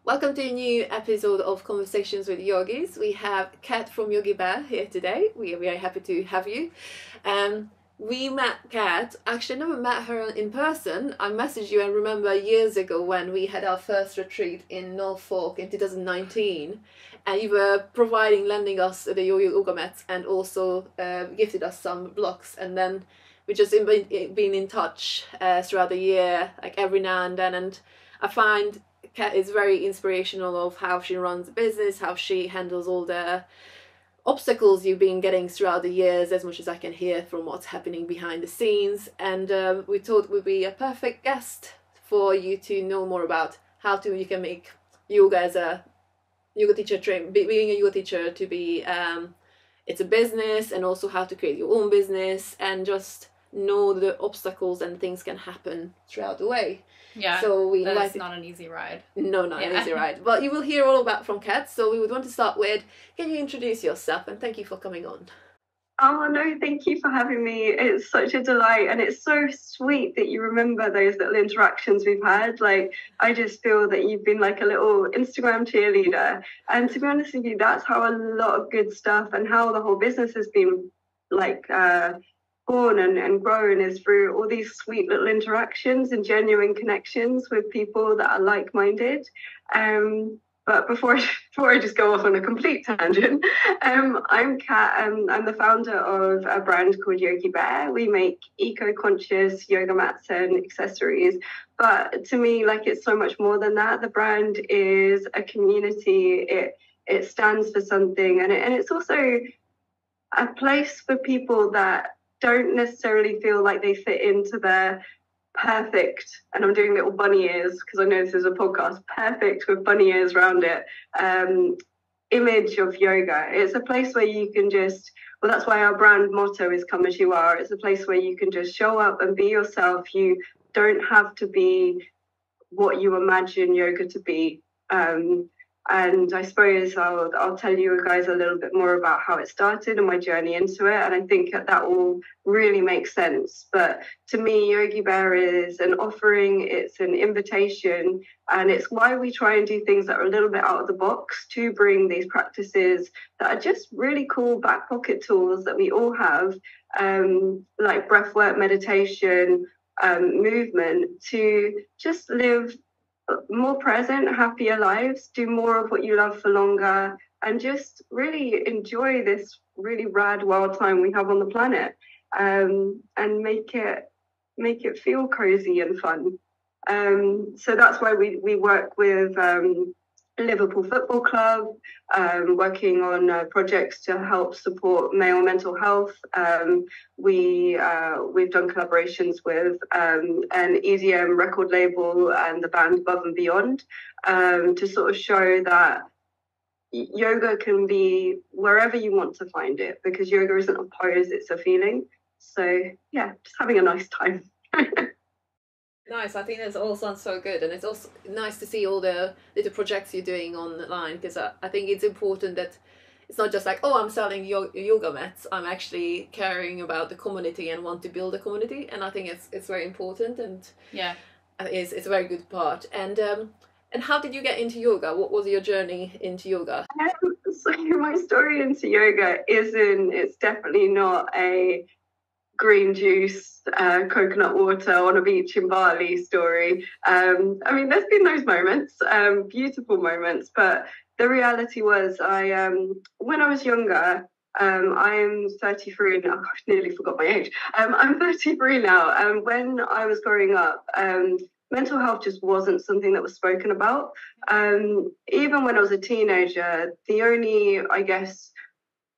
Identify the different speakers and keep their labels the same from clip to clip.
Speaker 1: Welcome to a new episode of Conversations with Yogis. We have Kat from Yogi Bare here today. We are very happy to have you. We met Kat, actually never met her in person. I messaged you and remember years ago when we had our first retreat in Norfolk in 2019, and you were lending us the yoga mats and also gifted us some blocks, and then we just been in touch throughout the year, like every now and then, and I find Kat is very inspirational of how she runs a business, how she handles all the obstacles you've been getting throughout the years, as much as I can hear from what's happening behind the scenes. And we thought would be a perfect guest for you to know more about how you can make yoga as a yoga teacher, being a yoga teacher to be, it's a business, and also how to create your own business and just know the obstacles and things can happen throughout the way.
Speaker 2: Yeah,
Speaker 1: so
Speaker 2: that's not an easy ride.
Speaker 1: No, not an easy ride. But you will hear all about from Kat. So we would want to start with, can you introduce yourself? And thank you for coming on.
Speaker 3: Oh, no, thank you for having me. It's such a delight. And it's so sweet that you remember those little interactions we've had. Like, I just feel that you've been like a little Instagram cheerleader. And to be honest with you, that's how a lot of good stuff and how the whole business has been like born and grown, is through all these sweet little interactions and genuine connections with people that are like-minded. But before I just go off on a complete tangent, I'm Kat. I'm the founder of a brand called Yogi Bare. We make eco-conscious yoga mats and accessories. But to me, like, it's so much more than that. The brand is a community. It stands for something, and it's also a place for people that don't necessarily feel like they fit into their perfect, and I'm doing little bunny ears because I know this is a podcast, perfect with bunny ears around it, image of yoga. It's a place where you can just, well, that's why our brand motto is come as you are. It's a place where you can just show up and be yourself. You don't have to be what you imagine yoga to be. And I suppose I'll tell you guys a little bit more about how it started and my journey into it. And I think that will really make sense. But to me, Yogi Bear is an offering, it's an invitation, and it's why we try and do things that are a little bit out of the box to bring these practices that are just really cool back pocket tools that we all have, like breathwork, meditation, movement, to just live more present, happier lives, do more of what you love for longer, and just really enjoy this really rad wild time we have on the planet, and make it feel cozy and fun. So that's why we work with Liverpool Football Club, working on projects to help support male mental health. We've done collaborations with an EDM record label and the band Above and Beyond, to sort of show that yoga can be wherever you want to find it, because yoga isn't a pose, it's a feeling. So yeah, just having a nice time.
Speaker 1: Nice. I think that all sounds so good, and it's also nice to see all the little projects you're doing online, because I think it's important that it's not just like, oh, I'm selling yoga mats. I'm actually caring about the community and want to build a community, and I think it's very important, and
Speaker 2: yeah,
Speaker 1: it's a very good part. And how did you get into yoga? What was your journey into yoga?
Speaker 3: So my story into yoga it's definitely not a green juice, coconut water on a beach in Bali story. I mean, there's been those moments, beautiful moments, but the reality was when I was younger, I'm 33 now. I nearly forgot my age. I'm 33 now. And when I was growing up, mental health just wasn't something that was spoken about. Even when I was a teenager, the only, I guess,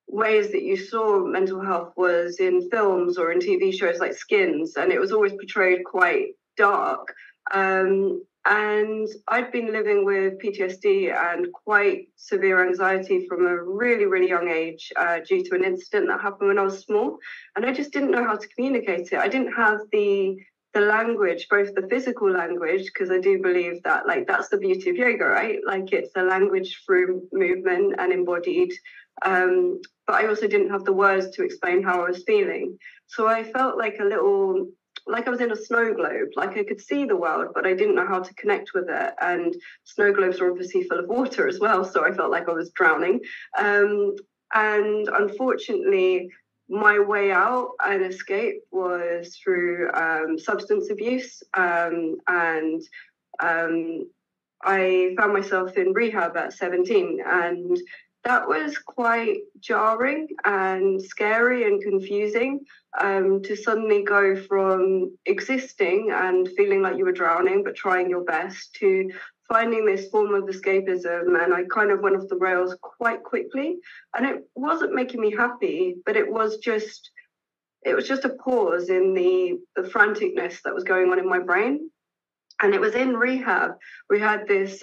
Speaker 3: ways that you saw mental health was in films or in TV shows like Skins, and it was always portrayed quite dark. And I'd been living with PTSD and quite severe anxiety from a really, really young age, due to an incident that happened when I was small, and I just didn't know how to communicate it. I didn't have the language, both the physical language, because I do believe that, like, that's the beauty of yoga, right? Like, it's a language through movement and embodied. But I also didn't have the words to explain how I was feeling. So I felt like a little like I was in a snow globe. Like I could see the world, but I didn't know how to connect with it. And snow globes are obviously full of water as well, so I felt like I was drowning. And unfortunately, my way out and escape was through substance abuse, and I found myself in rehab at 17, and that was quite jarring and scary and confusing, to suddenly go from existing and feeling like you were drowning but trying your best to finding this form of escapism. And I kind of went off the rails quite quickly, and it wasn't making me happy, but it was just a pause in the franticness that was going on in my brain. And it was in rehab. We had this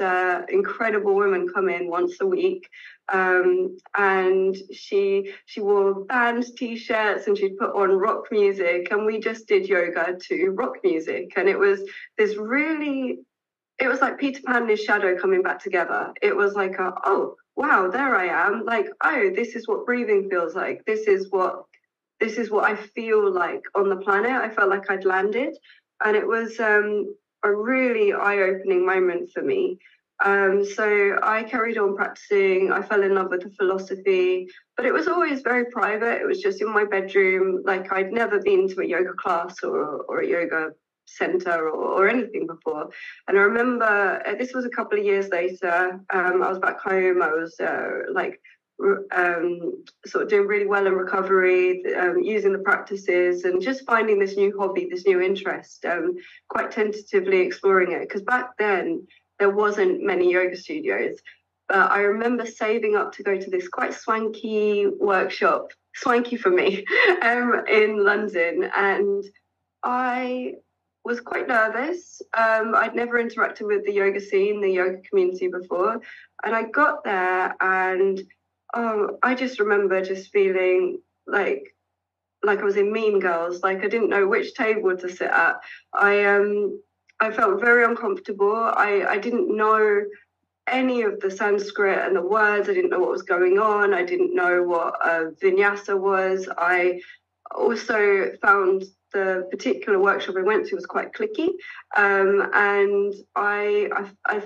Speaker 3: incredible woman come in once a week, and she wore band t-shirts, and she'd put on rock music, and we just did yoga to rock music. And it was this really, it was like Peter Pan and his shadow coming back together. It was like, oh, wow, there I am. Like, oh, this is what breathing feels like. This is what I feel like on the planet. I felt like I'd landed. And it was a really eye-opening moment for me. So I carried on practicing. I fell in love with the philosophy, but it was always very private. It was just in my bedroom. Like I'd never been to a yoga class or a yoga center or anything before. And I remember this was a couple of years later. I was back home. I was sort of doing really well in recovery, using the practices and just finding this new hobby, this new interest, quite tentatively exploring it. Because back then, there wasn't many yoga studios. But I remember saving up to go to this quite swanky workshop, swanky for me, in London. And I was quite nervous. I'd never interacted with the yoga scene, the yoga community before. And I got there, and I just remember just feeling like I was in Mean Girls. Like I didn't know which table to sit at. I felt very uncomfortable. I didn't know any of the Sanskrit and the words. I didn't know what was going on. I didn't know what vinyasa was. I also found the particular workshop I went to was quite cliquey, and I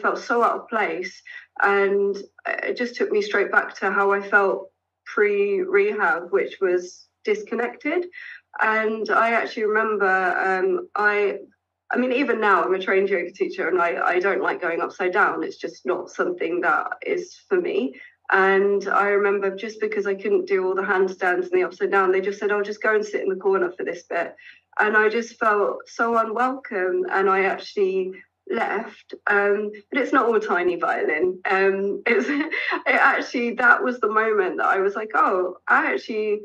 Speaker 3: felt so out of place, and it just took me straight back to how I felt pre-rehab, which was disconnected. And I actually remember I mean, even now I'm a trained yoga teacher, and I don't like going upside down. It's just not something that is for me. And I remember just because I couldn't do all the handstands and the upside down, they just said, "Oh, just go and sit in the corner for this bit." And I just felt so unwelcome, and I actually left. But it's not all tiny violin. That was the moment that I was like, oh, I actually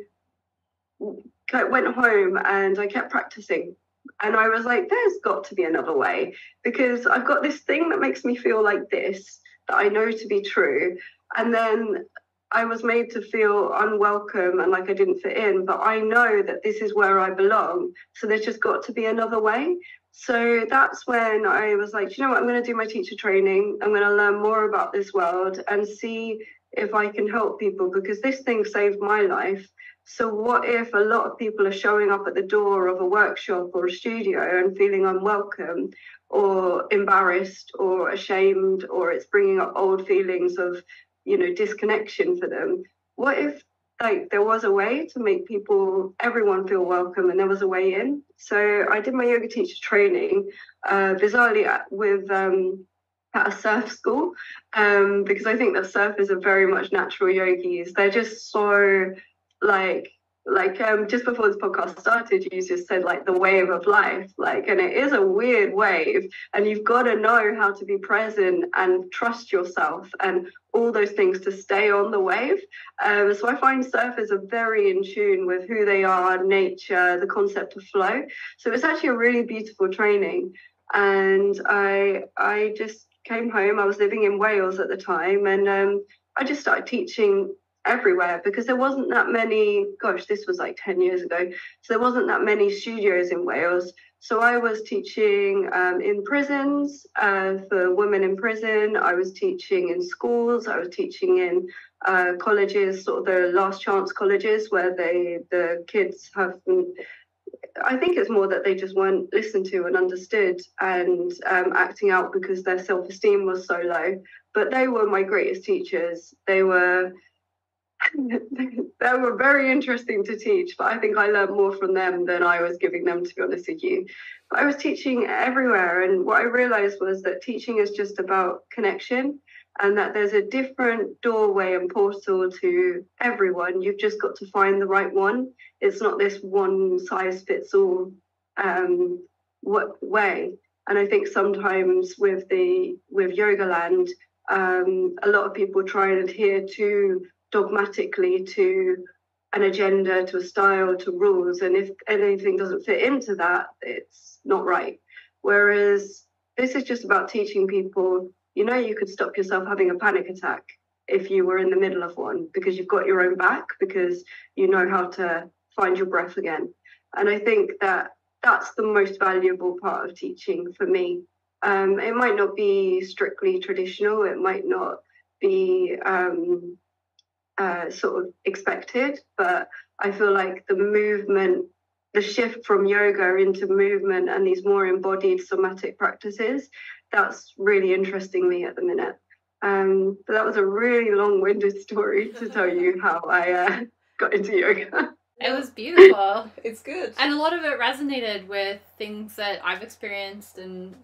Speaker 3: went home and I kept practicing. And I was like, there's got to be another way, because I've got this thing that makes me feel like this, that I know to be true. And then I was made to feel unwelcome and like I didn't fit in, but I know that this is where I belong. So there's just got to be another way. So that's when I was like, you know what, I'm going to do my teacher training. I'm going to learn more about this world and see if I can help people, because this thing saved my life. So what if a lot of people are showing up at the door of a workshop or a studio and feeling unwelcome or embarrassed or ashamed, or it's bringing up old feelings of, you know, disconnection for them? What if there was a way to make everyone feel welcome, and there was a way in? So I did my yoga teacher training, bizarrely at a surf school, because I think that surfers are very much natural yogis. They're just so just before this podcast started, you just said the wave of life, and it is a weird wave, and you've got to know how to be present and trust yourself and all those things to stay on the wave. So I find surfers are very in tune with who they are, nature, the concept of flow. So it's actually a really beautiful training. And I just came home. I was living in Wales at the time, and I just started teaching everywhere, because there wasn't that many, this was 10 years ago, so there wasn't that many studios in Wales. So I was teaching in prisons, for women in prison. I was teaching in schools. I was teaching in colleges, sort of the last chance colleges, where the kids have I think it's more that they just weren't listened to and understood, and acting out because their self-esteem was so low. But they were my greatest teachers. They were they were very interesting to teach, but I think I learned more from them than I was giving them, to be honest with you. But I was teaching everywhere, and what I realized was that teaching is just about connection, and that there's a different doorway and portal to everyone. You've just got to find the right one. It's not this one size fits all way. And I think sometimes with Yogaland, a lot of people try and adhere to dogmatically to an agenda, to a style, to rules, and if anything doesn't fit into that, it's not right. Whereas this is just about teaching people, you could stop yourself having a panic attack if you were in the middle of one, because you've got your own back, because you know how to find your breath again. And I think that that's the most valuable part of teaching for me. It might not be strictly traditional, it might not be sort of expected, but I feel like the movement, the shift from yoga into movement and these more embodied somatic practices, that's really interesting me at the minute. But that was a really long-winded story to tell you how I got into yoga.
Speaker 2: It was beautiful.
Speaker 1: It's good.
Speaker 2: And a lot of it resonated with things that I've experienced, and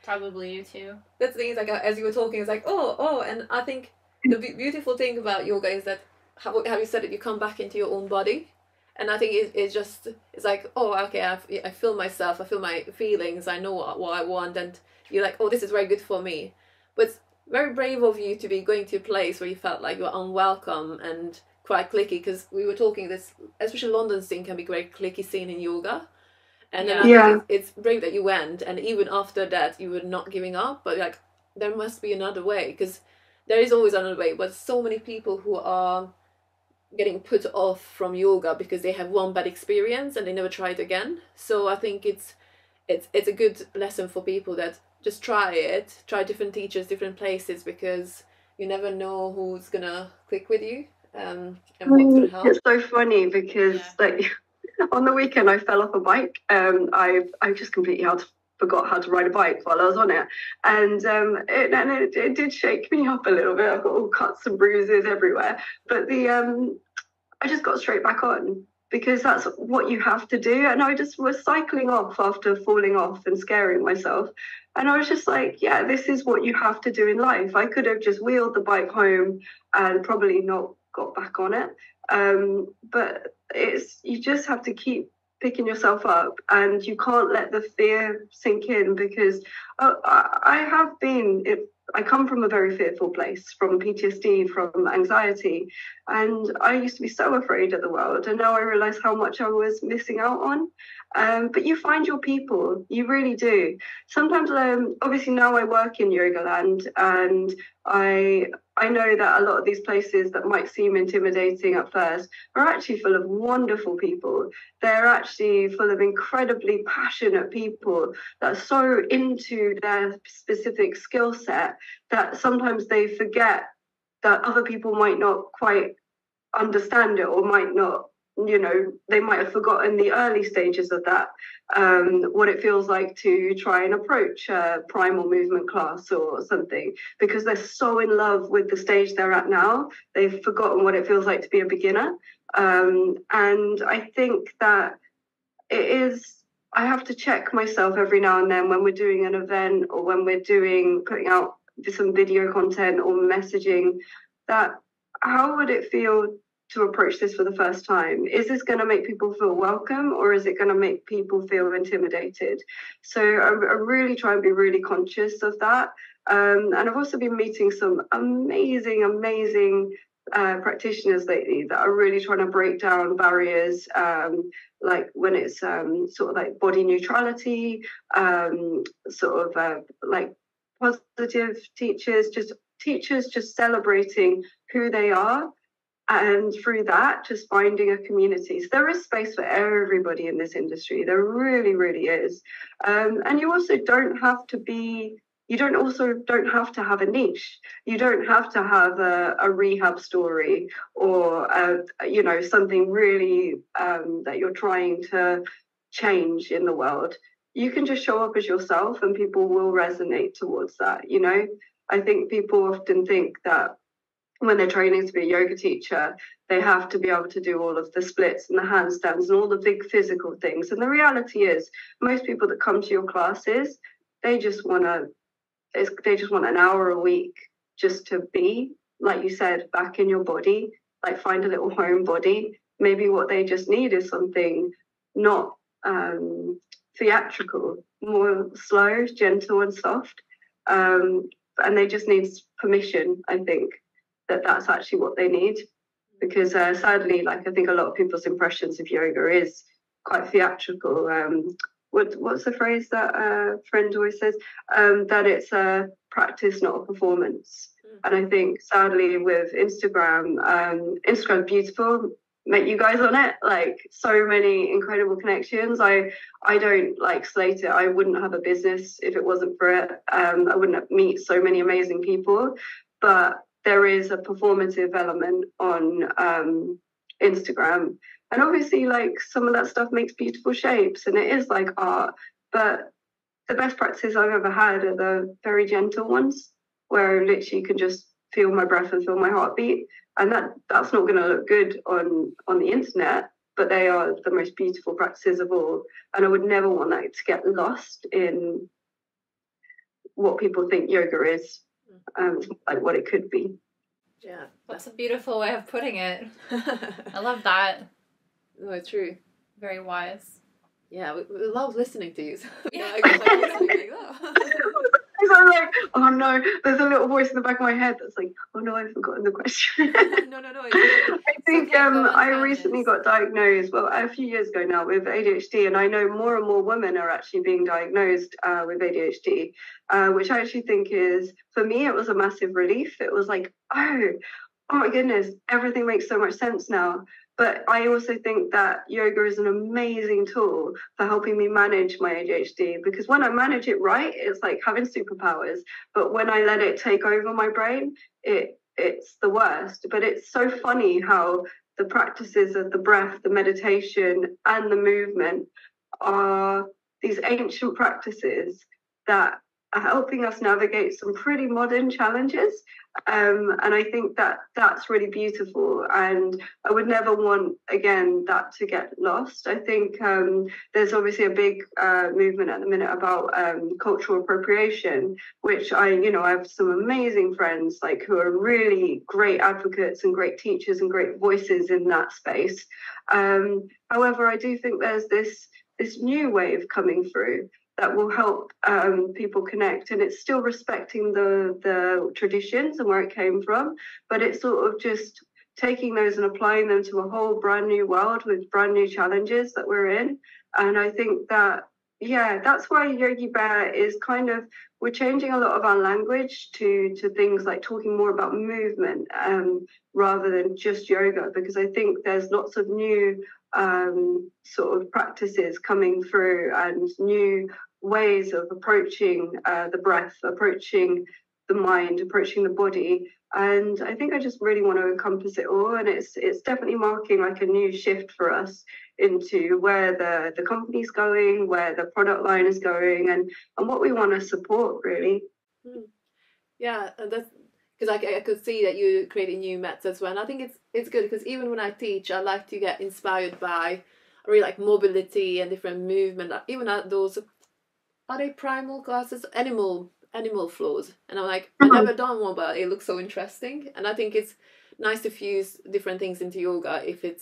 Speaker 2: probably you too.
Speaker 1: That's the thing, is like, as you were talking, it's like, oh, and I think the beautiful thing about yoga is that, how you said it, you come back into your own body. And I think it's like, oh, okay, I feel myself, I feel my feelings, I know what I want, and you're like, oh, this is very good for me. But it's very brave of you to be going to a place where you felt like you were unwelcome and quite clicky, because we were talking this, especially London scene can be very clicky scene in yoga. And then I think it's brave that you went, and even after that, you were not giving up, but like, there must be another way, because there is always another way, but so many people who are getting put off from yoga because they have one bad experience and they never try it again. So I think it's a good lesson for people that just try different teachers, different places, because you never know who's gonna click with you and what's gonna help.
Speaker 3: It's so funny because like on the weekend I fell off a bike. I just completely forgot how to ride a bike while I was on it, and it did shake me up a little bit. I've got all cuts and bruises everywhere, but I just got straight back on, because that's what you have to do. And I just was cycling off after falling off and scaring myself, and I was just like, yeah, this is what you have to do in life. I could have just wheeled the bike home and probably not got back on it, but you just have to keep picking yourself up, and you can't let the fear sink in, because I come from a very fearful place, from PTSD, from anxiety, and I used to be so afraid of the world, and now I realize how much I was missing out on. But you find your people, you really do. Sometimes, obviously now I work in Yogaland, and I know that a lot of these places that might seem intimidating at first are actually full of wonderful people. They're actually full of incredibly passionate people that are so into their specific skill set that sometimes they forget that other people might not quite understand it, or might not, they might have forgotten the early stages of that, what it feels like to try and approach a primal movement class or something, because they're so in love with the stage they're at now, they've forgotten what it feels like to be a beginner. And I think that I have to check myself every now and then when we're doing an event, or when we're putting out some video content or messaging, that how would it feel to approach this for the first time? Is this going to make people feel welcome, or is it going to make people feel intimidated? So I really try and be really conscious of that. And I've also been meeting some amazing practitioners lately that are really trying to break down barriers, like when it's sort of like body neutrality, like positive teachers just celebrating who they are, and through that just finding a community. So there is space for everybody in this industry, there really is. And you also don't have to have a niche. You don't have to have a rehab story, or something really that you're trying to change in the world, you can just show up as yourself and people will resonate towards that, you know? I think people often think that when they're training to be a yoga teacher, they have to be able to do all of the splits and the handstands and all the big physical things. And the reality is, most people that come to your classes, they just want an hour a week just to be, like you said, back in your body, like find a little home body. Maybe what they just need is something not theatrical, more slow, gentle and soft. And they just need permission, I think, that's actually what they need. Because sadly, like I think a lot of people's impressions of yoga is quite theatrical. What's the phrase that a friend always says? That it's a practice, not a performance. And I think sadly with Instagram, Instagram's beautiful. Met you guys on it, like so many incredible connections. I don't like slate it. I wouldn't have a business if it wasn't for it. I wouldn't meet so many amazing people. But there is a performative element on Instagram. And obviously, like, some of that stuff makes beautiful shapes and it is like art. But the best practices I've ever had are the very gentle ones, where literally you can just feel my breath and feel my heartbeat. And that's not going to look good on the internet, but they are the most beautiful practices of all. And I would never want that to get lost in what people think yoga is, like what it could be.
Speaker 1: Yeah,
Speaker 2: that's a beautiful way of putting it. I love that.
Speaker 1: No, true.
Speaker 2: Very wise.
Speaker 1: Yeah, we love listening to you.
Speaker 2: Yeah.
Speaker 3: I'm like, oh no, there's a little voice in the back of my head that's like, oh no, I've forgotten the question.
Speaker 1: No.
Speaker 3: I think I recently got diagnosed, well, a few years ago now, with ADHD, and I know more and more women are actually being diagnosed with ADHD, which I actually think is, for me, it was a massive relief. It was like, oh my goodness, everything makes so much sense now. But I also think that yoga is an amazing tool for helping me manage my ADHD, because when I manage it right, it's like having superpowers. But when I let it take over my brain, it's the worst. But it's so funny how the practices of the breath, the meditation, and the movement are these ancient practices that are helping us navigate some pretty modern challenges. And I think that that's really beautiful. And I would never want, again, that to get lost. I think there's obviously a big movement at the minute about cultural appropriation, which I have some amazing friends like who are really great advocates and great teachers and great voices in that space. However, I do think there's this new wave coming through that will help people connect, and it's still respecting the traditions and where it came from, but it's sort of just taking those and applying them to a whole brand new world with brand new challenges that we're in. And I think that, yeah, that's why Yogi Bare is kind of, we're changing a lot of our language to things like talking more about movement rather than just yoga, because I think there's lots of new sort of practices coming through and new ways of approaching the breath, approaching the mind, approaching the body. And I think I just really want to encompass it all. And it's definitely marking like a new shift for us into where the company's going, where the product line is going, and what we want to support, really.
Speaker 1: Yeah, that's because I could see that you creating new mats as well. And I think it's good because even when I teach, I like to get inspired by really like mobility and different movement. Even at those, are they primal classes? Animal floors. And I'm like, I've never done one, but it looks so interesting. And I think it's nice to fuse different things into yoga if it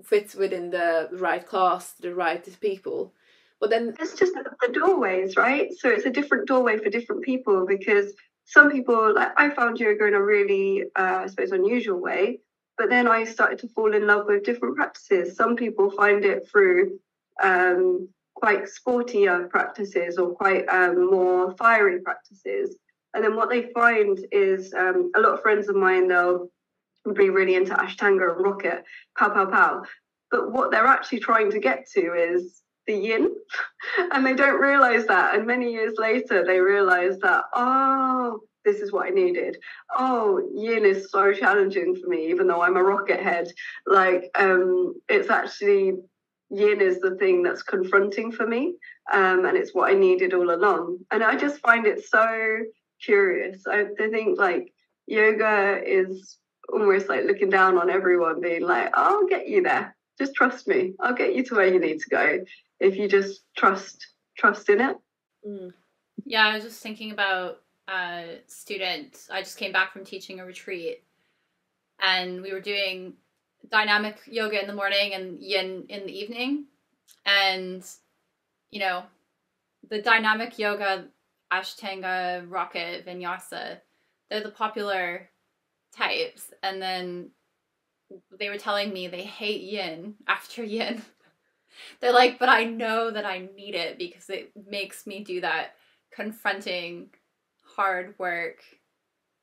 Speaker 1: fits within the right class, the right people. But then
Speaker 3: it's just the doorways, right? So it's a different doorway for different people, because some people, like I found yoga in a really, I suppose, unusual way. But then I started to fall in love with different practices. Some people find it through quite sportier practices or quite more fiery practices. And then what they find is a lot of friends of mine, they'll be really into Ashtanga and rocket, pow, pow, pow. But what they're actually trying to get to is the yin, and they don't realize that. And many years later, they realize that, oh, this is what I needed. Oh, yin is so challenging for me, even though I'm a rocket head. Like, it's actually yin is the thing that's confronting for me, and it's what I needed all along. And I just find it so curious. I think like yoga is almost like looking down on everyone, being like, I'll get you there. Just trust me. I'll get you to where you need to go if you just trust in it.
Speaker 2: Yeah, I was just thinking about students. I just came back from teaching a retreat, and we were doing dynamic yoga in the morning and yin in the evening. And, you know, the dynamic yoga, Ashtanga, Rocket, Vinyasa, they're the popular types. And then they were telling me they hate yin after yin. They're like, but I know that I need it because it makes me do that confronting hard work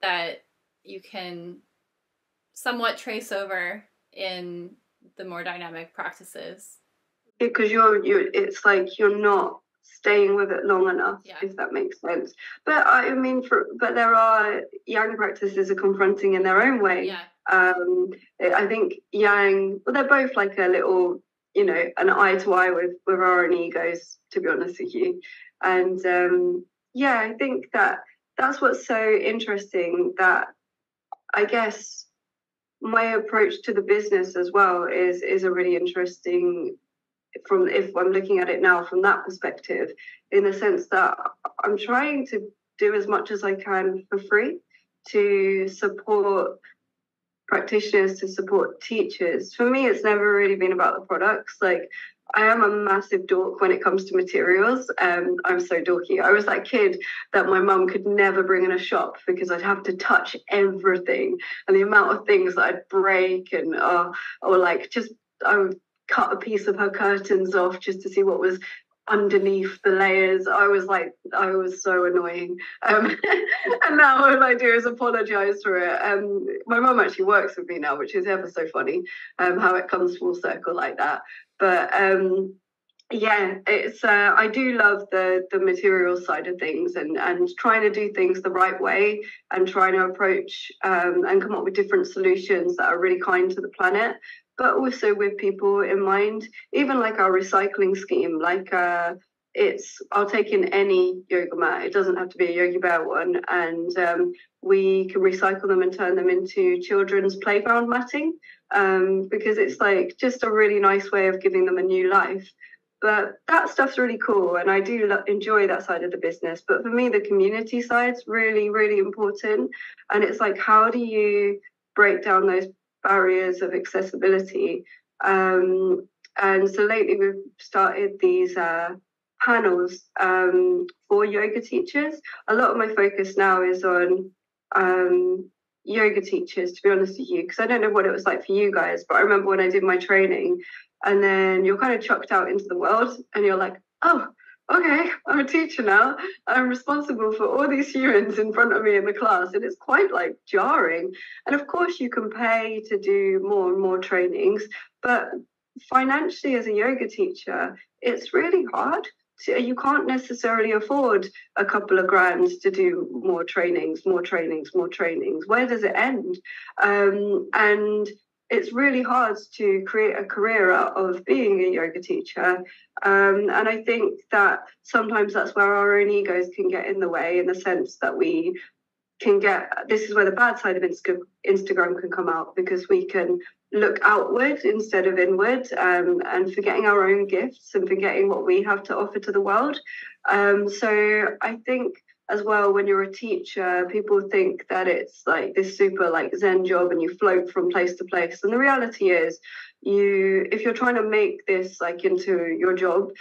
Speaker 2: that you can somewhat trace over in the more dynamic practices.
Speaker 3: Because it's like you're not staying with it long enough, if that makes sense. But I mean, but there are yang practices are confronting in their own way.
Speaker 2: Yeah.
Speaker 3: I think yang, well, they're both like a little, you know, an eye to eye with our own egos, to be honest with you. And yeah, I think that's what's so interesting, that I guess my approach to the business as well is a really interesting, from if I'm looking at it now from that perspective, in the sense that I'm trying to do as much as I can for free to support practitioners, to support teachers. For me, it's never really been about the products. Like, I am a massive dork when it comes to materials. I'm so dorky. I was that kid that my mum could never bring in a shop because I'd have to touch everything, and the amount of things that I'd break, and or like just I would cut a piece of her curtains off just to see what was underneath the layers. I was so annoying. And now all I do is apologize for it. My mum actually works with me now, which is ever so funny, how it comes full circle like that. But yeah, it's I do love the material side of things, and trying to do things the right way, and trying to approach and come up with different solutions that are really kind to the planet, but also with people in mind. Even like our recycling scheme, like I'll take in any yoga mat. It doesn't have to be a Yogi Bare one, and we can recycle them and turn them into children's playground matting, because it's like just a really nice way of giving them a new life. But that stuff's really cool, and I do enjoy that side of the business. But for me, the community side's really, really important. And it's like, how do you break down those barriers of accessibility? And so lately we've started these panels for yoga teachers. A lot of my focus now is on yoga teachers, to be honest with you, because I don't know what it was like for you guys, but I remember when I did my training, and then you're kind of chucked out into the world, and you're like, oh, okay, I'm a teacher now. I'm responsible for all these humans in front of me in the class, and it's quite like jarring. And of course, you can pay to do more and more trainings, but financially, as a yoga teacher, it's really hard. You can't necessarily afford a couple of grand to do more trainings. Where does it end? And it's really hard to create a career out of being a yoga teacher. And I think that sometimes that's where our own egos can get in the way, in the sense that we can this is where the bad side of Instagram can come out, because we can look outward instead of inward, and forgetting our own gifts and forgetting what we have to offer to the world. So I think as well, when you're a teacher, people think that it's like this super like Zen job and you float from place to place. And the reality is, if you're trying to make this like into your job,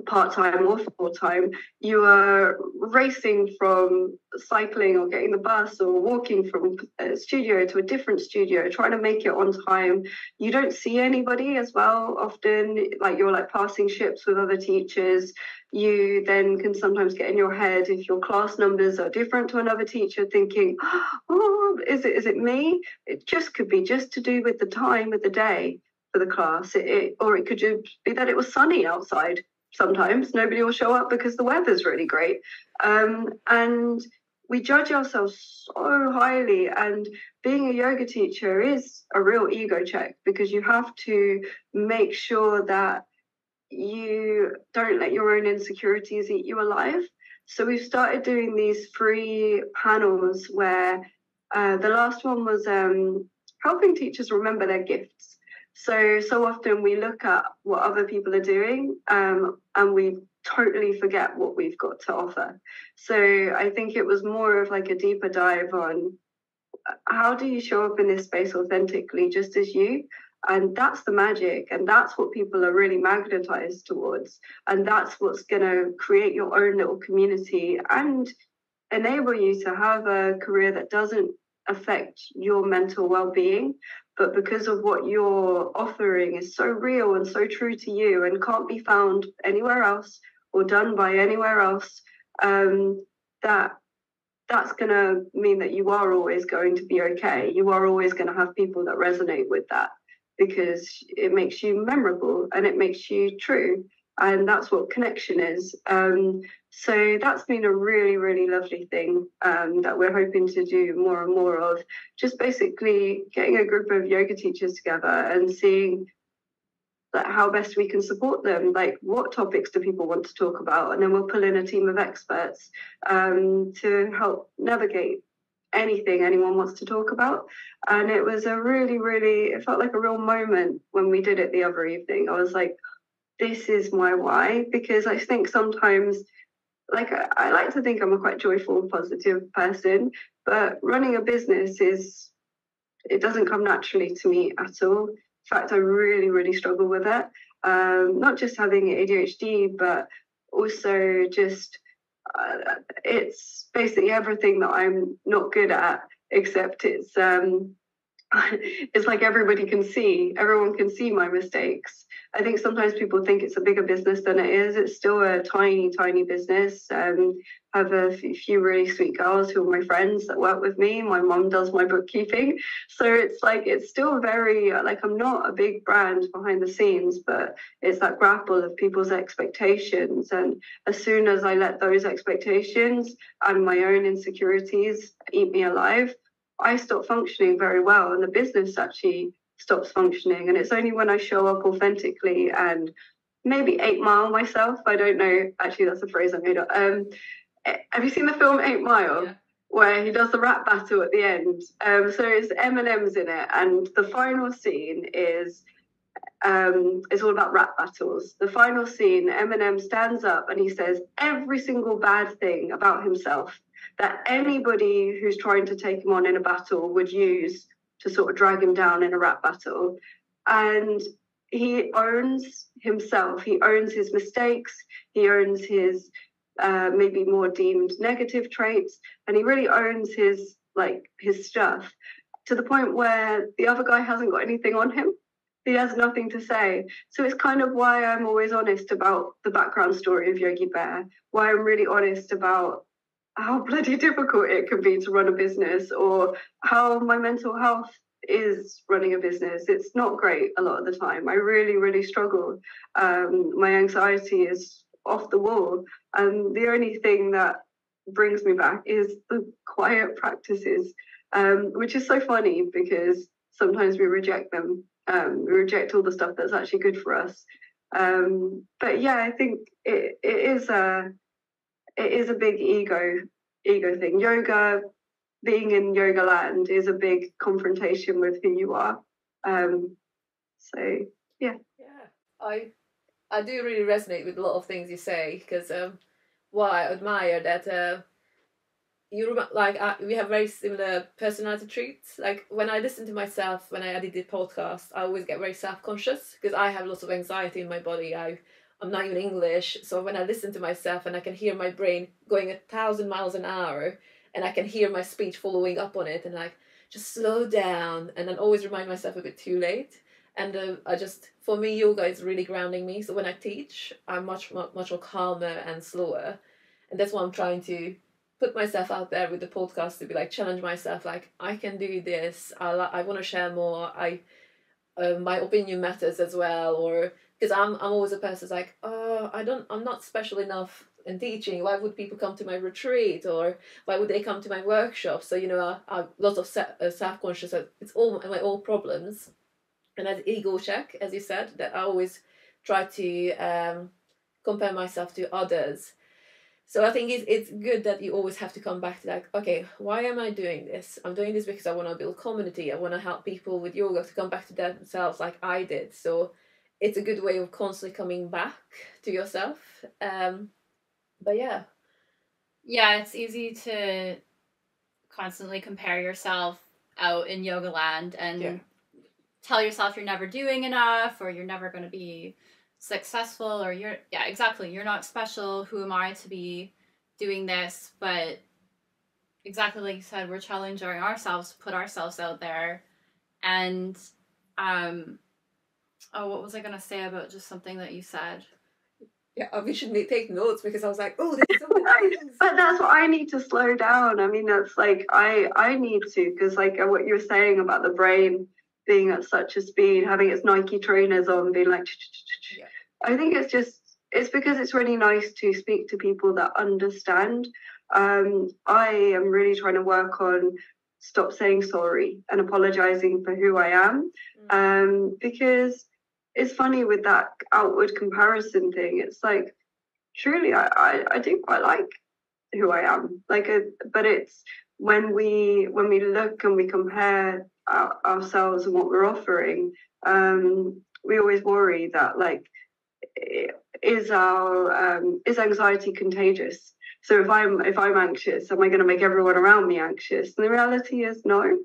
Speaker 3: part-time or full-time, you are racing from cycling or getting the bus or walking from a studio to a different studio, trying to make it on time. You don't see anybody as well often, like you're like passing ships with other teachers. You then can sometimes get in your head, if your class numbers are different to another teacher, thinking, oh, is it me? It just could be just to do with the time of the day for the class, or it could just be that it was sunny outside. Sometimes nobody will show up because the weather's really great. And we judge ourselves so highly, and being a yoga teacher is a real ego check, because you have to make sure that you don't let your own insecurities eat you alive. So we've started doing these free panels where the last one was helping teachers remember their gifts. So often we look at what other people are doing, and we totally forget what we've got to offer. So I think it was more of like a deeper dive on how do you show up in this space authentically, just as you. And that's the magic, and that's what people are really magnetized towards, and that's what's going to create your own little community and enable you to have a career that doesn't affect your mental well-being, but because of what you're offering is so real and so true to you and can't be found anywhere else or done by anywhere else, that's going to mean that you are always going to be okay. You are always going to have people that resonate with that, because it makes you memorable and it makes you true. And that's what connection is. So that's been a really, really lovely thing that we're hoping to do more and more of. Just basically getting a group of yoga teachers together and seeing like how best we can support them. Like, what topics do people want to talk about? And then we'll pull in a team of experts to help navigate anything anyone wants to talk about. And it was a really, really, it felt like a real moment when we did it the other evening. I was like, this is my why, because I think sometimes, like, I like to think I'm a quite joyful, positive person, but running a business it doesn't come naturally to me at all. In fact, I really, really struggle with it. Not just having ADHD, but also just it's basically everything that I'm not good at, except it's it's like everyone can see my mistakes. I think sometimes people think it's a bigger business than it is. It's still a tiny, tiny business. I have a few really sweet girls who are my friends that work with me. My mom does my bookkeeping. So it's still very, like, I'm not a big brand behind the scenes, but it's that grapple of people's expectations. And as soon as I let those expectations and my own insecurities eat me alive, I stop functioning very well, and the business actually stops functioning. And it's only when I show up authentically and maybe 8 Mile myself. I don't know. Actually, that's a phrase I made up. Have you seen the film 8 Mile? Yeah. Where he does the rap battle at the end? So it's Eminem's in it, and the final scene is it's all about rap battles. The final scene, Eminem stands up and he says every single bad thing about himself that anybody who's trying to take him on in a battle would use to sort of drag him down in a rap battle. And he owns himself. He owns his mistakes. He owns his maybe more deemed negative traits. And he really owns his stuff, to the point where the other guy hasn't got anything on him. He has nothing to say. So it's kind of why I'm always honest about the background story of Yogi Bare, why I'm really honest about how bloody difficult it can be to run a business, or how my mental health is running a business. It's not great a lot of the time. I really, really struggle. My anxiety is off the wall. And the only thing that brings me back is the quiet practices, which is so funny because sometimes we reject them. We reject all the stuff that's actually good for us. But yeah, I think it is a big ego thing. Yoga, being in Yogaland, is a big confrontation with who you are. So yeah.
Speaker 1: I do really resonate with a lot of things you say, because what I admire that we have very similar personality traits. Like, when I listen to myself, when I edit the podcast, I always get very self-conscious because I have lots of anxiety in my body. I'm not even English, so when I listen to myself and I can hear my brain going 1,000 miles an hour, and I can hear my speech following up on it, and like, just slow down, and then always remind myself a bit too late. And for me, yoga is really grounding me. So when I teach, I'm much more calmer and slower, and that's why I'm trying to put myself out there with the podcast, to be like, challenge myself, like, I can do this. I want to share more. My opinion matters as well, or because I'm always a person who's like, I'm not special enough and teaching? Why would people come to my retreat, or why would they come to my workshop? So, you know, I lots of self-conscious. It's all my old problems, and that ego check, as you said, that I always try to compare myself to others. So I think it's good that you always have to come back to like, okay, why am I doing this? I'm doing this because I want to build community. I want to help people with yoga to come back to themselves like I did. So it's a good way of constantly coming back to yourself. But yeah.
Speaker 2: Yeah, it's easy to constantly compare yourself out in Yogaland and tell yourself you're never doing enough, or you're never going to be successful, or you're not special. Who am I to be doing this? But exactly like you said, we're challenging ourselves to put ourselves out there. And what was I going to say about just something that you said?
Speaker 1: Yeah, we should take notes, because I was like, oh, there's so many things.
Speaker 3: But that's what I need to slow down. I mean, that's like, I need to, because like what you were saying about the brain being at such a speed, having its Nike trainers on, being like, I think it's because it's really nice to speak to people that understand. I am really trying to work on stop saying sorry and apologizing for who I am, because it's funny with that outward comparison thing. It's like, truly, I do quite like who I am. But it's when we look and we compare ourselves and what we're offering, we always worry that like, is anxiety contagious? So if I'm anxious, am I going to make everyone around me anxious? And the reality is no.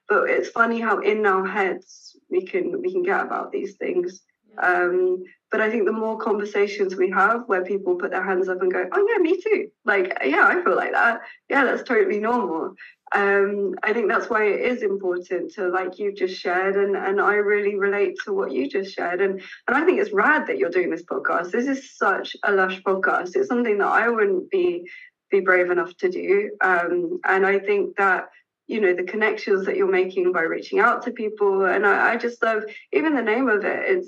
Speaker 3: But it's funny how in our heads we can get about these things. But I think the more conversations we have where people put their hands up and go, oh yeah, me too. Like, yeah, I feel like that. Yeah, that's totally normal. I think that's why it is important to, like you just shared, and I really relate to what you just shared. And I think it's rad that you're doing this podcast. This is such a lush podcast. It's something that I wouldn't be brave enough to do. And I think that, you know, the connections that you're making by reaching out to people, and I just love even the name of it.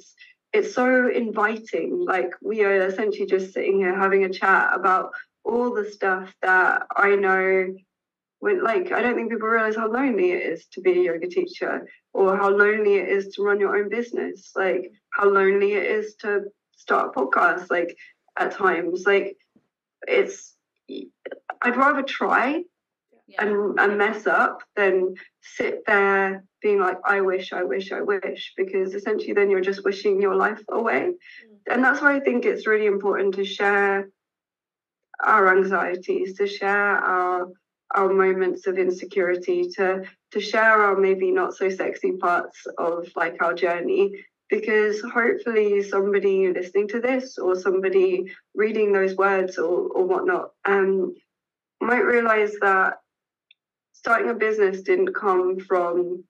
Speaker 3: It's so inviting. Like, we are essentially just sitting here having a chat about all the stuff that I know. Like, I don't think people realize how lonely it is to be a yoga teacher, or how lonely it is to run your own business, like how lonely it is to start a podcast, like at times. Like, I'd rather try and mess up than sit there being like, I wish, because essentially then you're just wishing your life away. And that's why I think it's really important to share our anxieties, to share our moments of insecurity, to share our maybe not so sexy parts of like our journey, because hopefully somebody listening to this, or somebody reading those words or whatnot, might realize that starting a business didn't come from,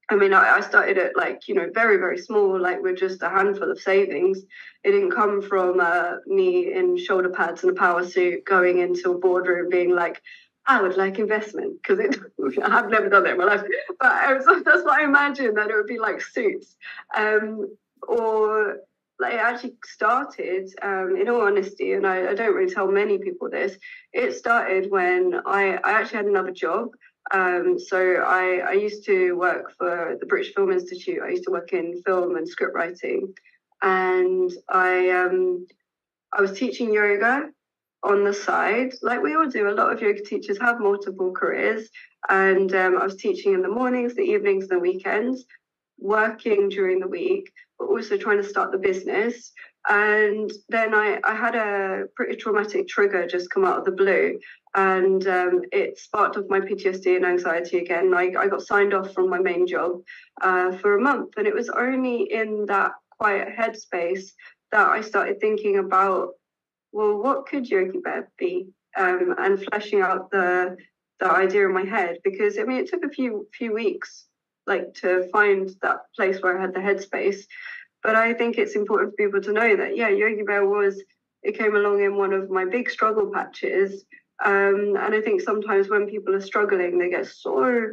Speaker 3: I mean, I started it like, you know, very, very small, like with just a handful of savings. It didn't come from me in shoulder pads and a power suit going into a boardroom being like, I would like investment, because I've never done that in my life. But that's what I imagine, that it would be like suits. Or like, it actually started, in all honesty, and I don't really tell many people this, it started when I actually had another job. So I used to work for the British Film Institute. I used to work in film and script writing, and I was teaching yoga on the side, like we all do. A lot of yoga teachers have multiple careers, and I was teaching in the mornings, the evenings, the weekends, working during the week, but also trying to start the business. And then I had a pretty traumatic trigger just come out of the blue, and it sparked off my PTSD and anxiety again. I got signed off from my main job for a month, and it was only in that quiet headspace that I started thinking about, well, what could Yogi Bare be? And fleshing out the idea in my head, because I mean, it took a few weeks, like, to find that place where I had the headspace. But I think it's important for people to know that, yeah, Yogi Bare it came along in one of my big struggle patches. And I think sometimes when people are struggling, they get so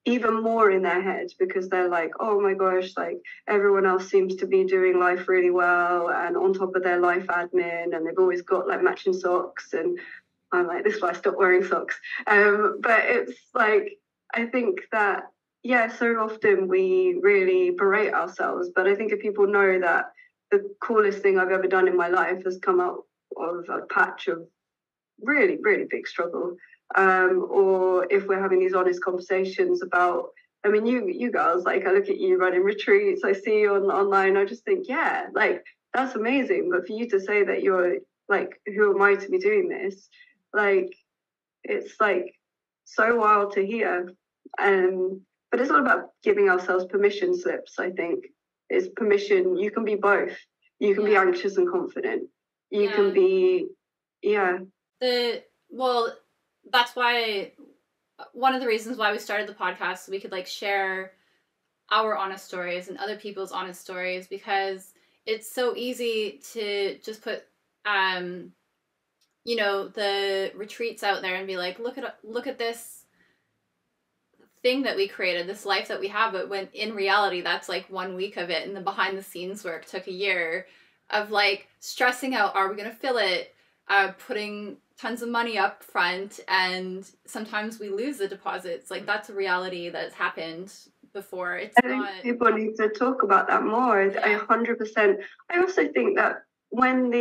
Speaker 3: even more in their head, because they're like, oh my gosh, like everyone else seems to be doing life really well and on top of their life admin, and they've always got like matching socks, and I'm like, this is why I stopped wearing socks. But it's like, I think that, yeah, so often we really berate ourselves, but I think if people know that the coolest thing I've ever done in my life has come out of a patch of really, really big struggle, or if we're having these honest conversations about, I mean, you girls, like, I look at you running retreats, I see you online, I just think, yeah, like, that's amazing. But for you to say that you're like, who am I to be doing this? Like, it's like so wild to hear. But it's all about giving ourselves permission slips, I think. It's permission. You can be both. You can be anxious and confident. You can be,
Speaker 2: Well, that's why one of the reasons why we started the podcast, so we could like share our honest stories and other people's honest stories, because it's so easy to just put you know, the retreats out there and be like, look at this thing that we created, this life that we have, but when in reality that's like 1 week of it, and the behind the scenes work took a year of like stressing out, are we going to fill it, putting tons of money up front, and sometimes we lose the deposits. Like, that's a reality that's happened before. It's
Speaker 3: I think people need to talk about that more. 100%. I also think that when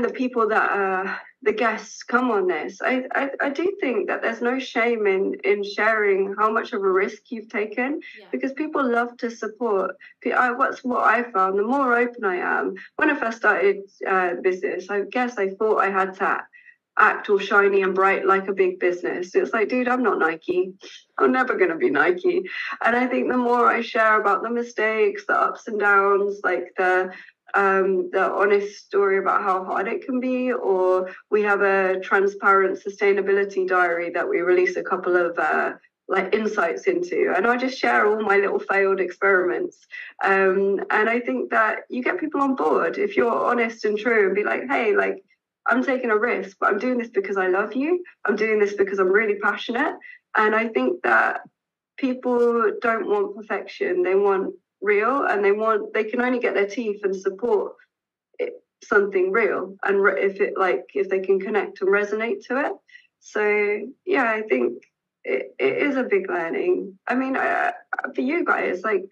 Speaker 3: the people that the guests come on this, I do think that there's no shame in sharing how much of a risk you've taken, because people love to support. What's what I found, the more open I am. When I first started business, I guess I thought I had to act all shiny and bright like a big business. It's like, dude, I'm not Nike. I'm never going to be Nike. And I think the more I share about the mistakes, the ups and downs, like the honest story about how hard it can be, or we have a transparent sustainability diary that we release a couple of like insights into, and I just share all my little failed experiments, and I think that you get people on board if you're honest and true and be like, hey, like, I'm taking a risk, but I'm doing this because I love you, I'm doing this because I'm really passionate. And I think that people don't want perfection, they want real, and they can only get their teeth and support something real, and if they can connect and resonate to it. So yeah, I think it is a big learning. I mean, for you guys, like,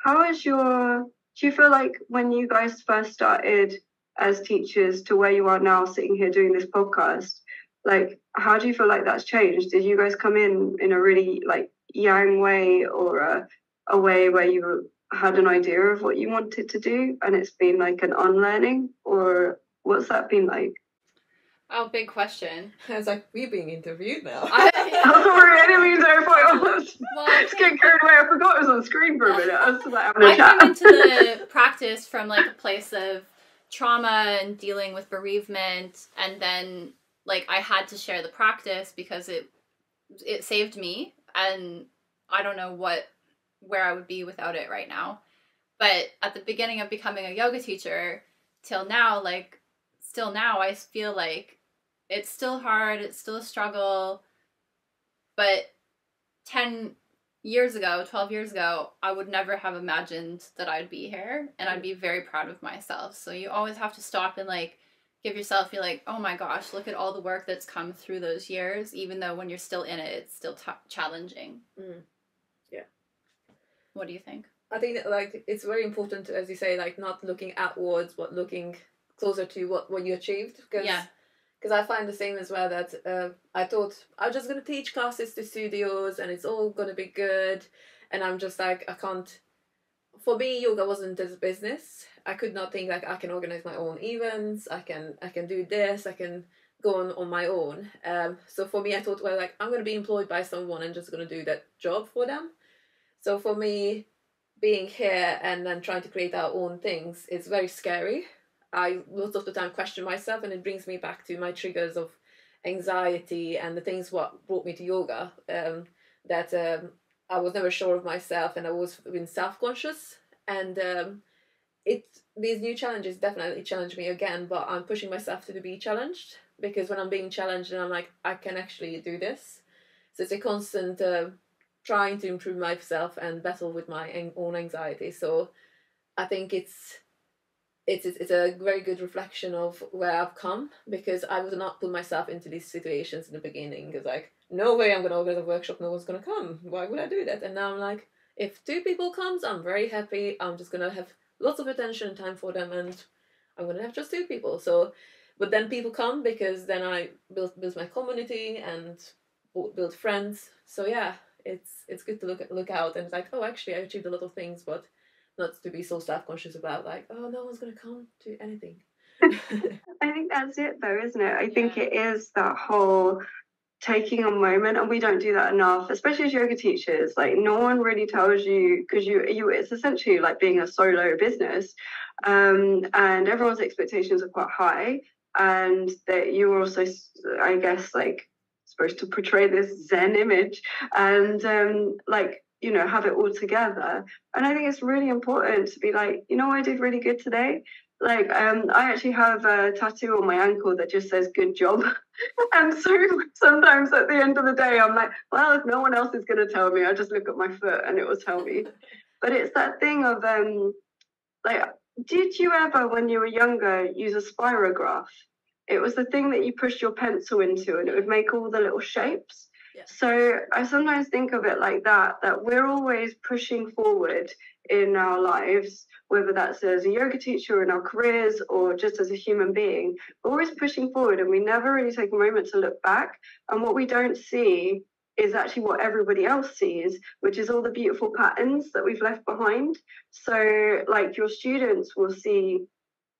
Speaker 3: do you feel like when you guys first started as teachers to where you are now sitting here doing this podcast, like, how do you feel like that's changed? Did you guys come in a really like yang way, or a way where you had an idea of what you wanted to do and it's been like an unlearning, or what's that been like?
Speaker 2: Oh, big question.
Speaker 1: It's like, we're being interviewed now.
Speaker 3: I'm sorry, I didn't mean to. I was getting carried away. I forgot it was on screen for a minute. I was like having a chat.
Speaker 2: I came into the practice from like a place of trauma and dealing with bereavement, and then like I had to share the practice because it saved me, and I don't know where I would be without it right now. But at the beginning of becoming a yoga teacher till now, like, still now, I feel like it's still hard, it's still a struggle, but 10 years ago, 12 years ago, I would never have imagined that I'd be here, and I'd be very proud of myself. So you always have to stop and like give yourself, feel like, oh my gosh, look at all the work that's come through those years, even though when you're still in it, it's still challenging.
Speaker 1: Yeah.
Speaker 2: What do you think?
Speaker 1: I think that, like, it's very important, as you say, like, not looking outwards, but looking closer to what you achieved. Because I find the same as well, that I thought I was just going to teach classes to studios and it's all going to be good. And I'm just like, I can't. For me, yoga wasn't as a business. I could not think like I can organize my own events. I can do this. I can go on my own. So for me, I thought, well, like, I'm going to be employed by someone and just going to do that job for them. So for me, being here and then trying to create our own things is very scary. I lots of the time question myself, and it brings me back to my triggers of anxiety and the things what brought me to yoga, that I was never sure of myself, and I was been self-conscious, and these new challenges definitely challenge me again, but I'm pushing myself to be challenged, because when I'm being challenged and I'm like, I can actually do this, So it's a constant trying to improve myself and battle with my own anxiety. So I think it's a very good reflection of where I've come, because I would not put myself into these situations in the beginning. It's like, no way I'm going to organize a workshop, no one's going to come. Why would I do that? And now I'm like, if 2 people comes, I'm very happy. I'm just going to have lots of attention and time for them, and I'm going to have just 2 people. So, but then people come, because then I build my community and build friends. So yeah, it's good to look out, and it's like, oh, actually I achieved a lot of things, but not to be so self-conscious about like, oh, no one's going to come to anything.
Speaker 3: I think that's it though, isn't it? I think it is that whole taking a moment, and we don't do that enough, especially as yoga teachers. Like, no one really tells you, because you it's essentially like being a solo business, and everyone's expectations are quite high, and that you're also, I guess, like supposed to portray this Zen image, and like, you know, have it all together. And I think it's really important to be like, you know, I did really good today. Like, I actually have a tattoo on my ankle that just says "good job." And so sometimes at the end of the day, I'm like, well, if no one else is going to tell me, I just look at my foot and it will tell me. But it's that thing of like, did you ever, when you were younger, use a spirograph? It was the thing that you pushed your pencil into, and it would make all the little shapes.
Speaker 1: Yeah.
Speaker 3: So I sometimes think of it like that we're always pushing forward in our lives, whether that's as a yoga teacher, in our careers, or just as a human being. We're always pushing forward, and we never really take a moment to look back. And what we don't see is actually what everybody else sees, which is all the beautiful patterns that we've left behind. So like, your students will see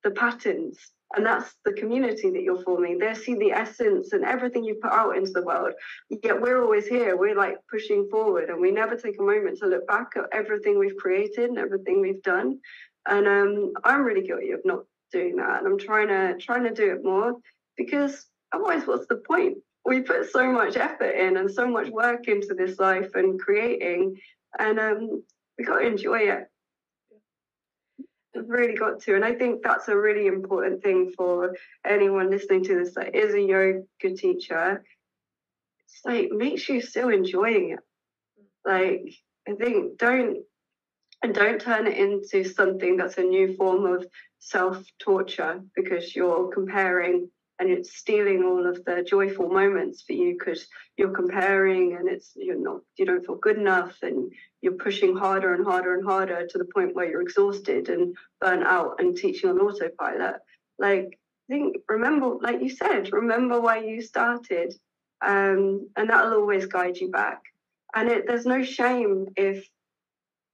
Speaker 3: the patterns, and that's the community that you're forming. They see the essence and everything you put out into the world. Yet we're always here. We're like pushing forward, and we never take a moment to look back at everything we've created and everything we've done. And I'm really guilty of not doing that, and I'm trying to do it more, because otherwise, what's the point? We put so much effort in and so much work into this life and creating, and we got to enjoy it. We've really got to. And I think that's a really important thing for anyone listening to this that is a yoga teacher. It's like, make sure you're still enjoying it. Like, I think don't turn it into something that's a new form of self-torture, because you're comparing and it's stealing all of the joyful moments for you, because you're comparing and you don't feel good enough, and you're pushing harder and harder and harder to the point where you're exhausted and burnt out and teaching on autopilot. Like, I think, remember, like you said, remember why you started, and that'll always guide you back. And there's no shame if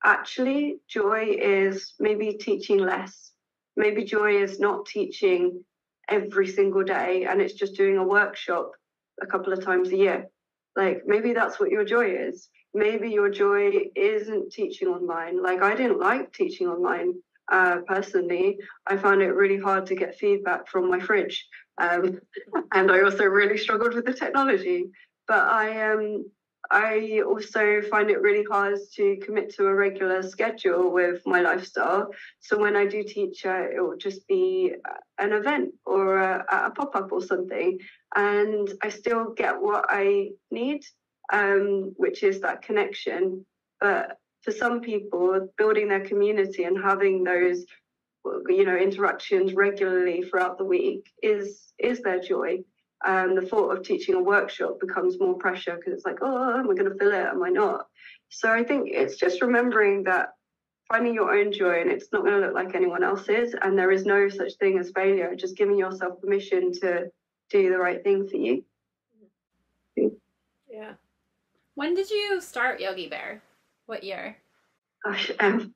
Speaker 3: actually joy is maybe teaching less. Maybe joy is not teaching every single day, and it's just doing a workshop a couple of times a year. Like, maybe that's what your joy is. Maybe your joy isn't teaching online. Like, I didn't like teaching online personally. I found it really hard to get feedback from my fridge, and I also really struggled with the technology. But I also find it really hard to commit to a regular schedule with my lifestyle. So when I do teach, it will just be an event or a pop-up or something. And I still get what I need, which is that connection. But for some people, building their community and having those, you know, interactions regularly throughout the week is their joy. The thought of teaching a workshop becomes more pressure, because it's like, oh, am I going to fill it? Am I not? So I think it's just remembering that, finding your own joy, and it's not going to look like anyone else's, and there is no such thing as failure. Just giving yourself permission to do the right thing for you.
Speaker 1: Yeah.
Speaker 2: When did you start Yogi Bare? What year?
Speaker 3: Gosh, I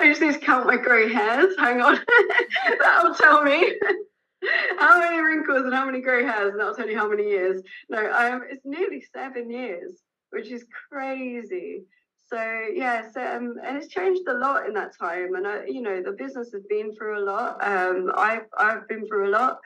Speaker 3: just need to count my grey hairs. Hang on. That'll tell me how many wrinkles and how many grey hairs, and that'll tell you how many years. No, it's nearly 7 years, which is crazy. So yes, and it's changed a lot in that time. And you know, the business has been through a lot. I've been through a lot.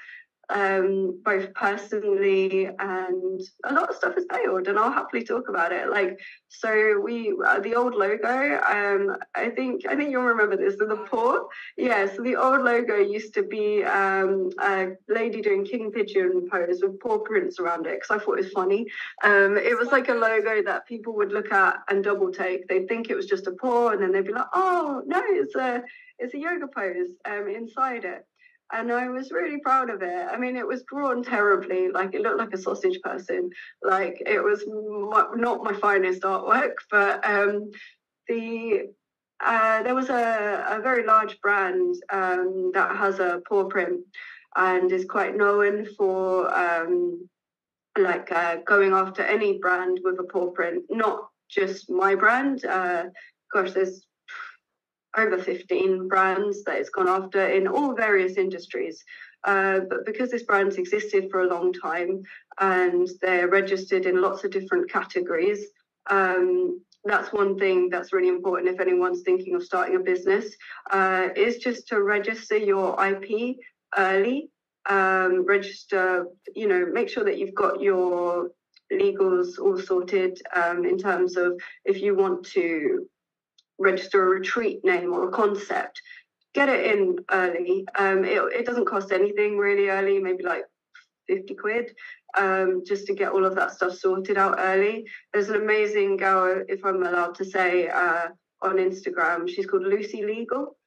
Speaker 3: both personally, and a lot of stuff has failed, and I'll happily talk about it. Like, so we the old logo, I think you'll remember this, the paw. Yeah, so the old logo used to be a lady doing king pigeon pose with paw prints around it, because I thought it was funny. It was like a logo that people would look at and double take. They'd think it was just a paw, and then they'd be like, oh no, it's a yoga pose inside it. And I was really proud of it. I mean, it was drawn terribly. Like, it looked like a sausage person. Like, it was not my finest artwork. But there was a very large brand that has a paw print and is quite known for going after any brand with a paw print, not just my brand. There's over 15 brands that it's gone after in all various industries. But because this brand's existed for a long time and they're registered in lots of different categories, that's one thing that's really important if anyone's thinking of starting a business, is just to register your IP early. Register, make sure that you've got your legals all sorted, in terms of if you want to register a retreat name or a concept, get it in early. It doesn't cost anything really early, maybe like 50 quid, just to get all of that stuff sorted out early. There's an amazing girl, if I'm allowed to say, on Instagram. She's called Lucy Legal.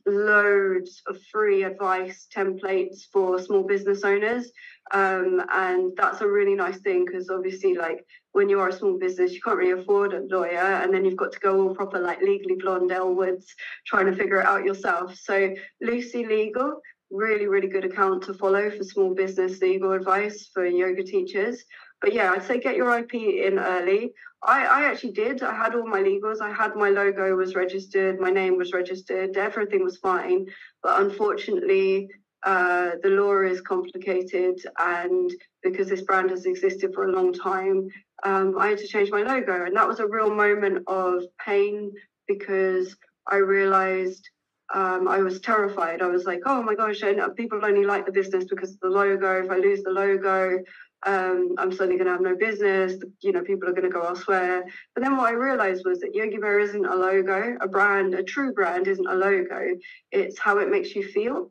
Speaker 3: Loads of free advice templates for small business owners. And that's a really nice thing, because obviously, like, when you are a small business, you can't really afford a lawyer, and then you've got to go all proper, like, Legally Blonde Woods trying to figure it out yourself. So Lucy Legal, really, really good account to follow for small business legal advice for yoga teachers. But yeah, I'd say get your IP in early. I actually did. I had all my legals. I had my logo was registered, my name was registered, everything was fine. But unfortunately, the law is complicated, and because this brand has existed for a long time, I had to change my logo. And that was a real moment of pain, because I realized I was terrified. I was like, oh my gosh, people only like the business because of the logo. If I lose the logo, I'm suddenly going to have no business. People are going to go elsewhere. But then what I realized was that Yogi Bare isn't a logo. A brand, a true brand, isn't a logo. It's how it makes you feel.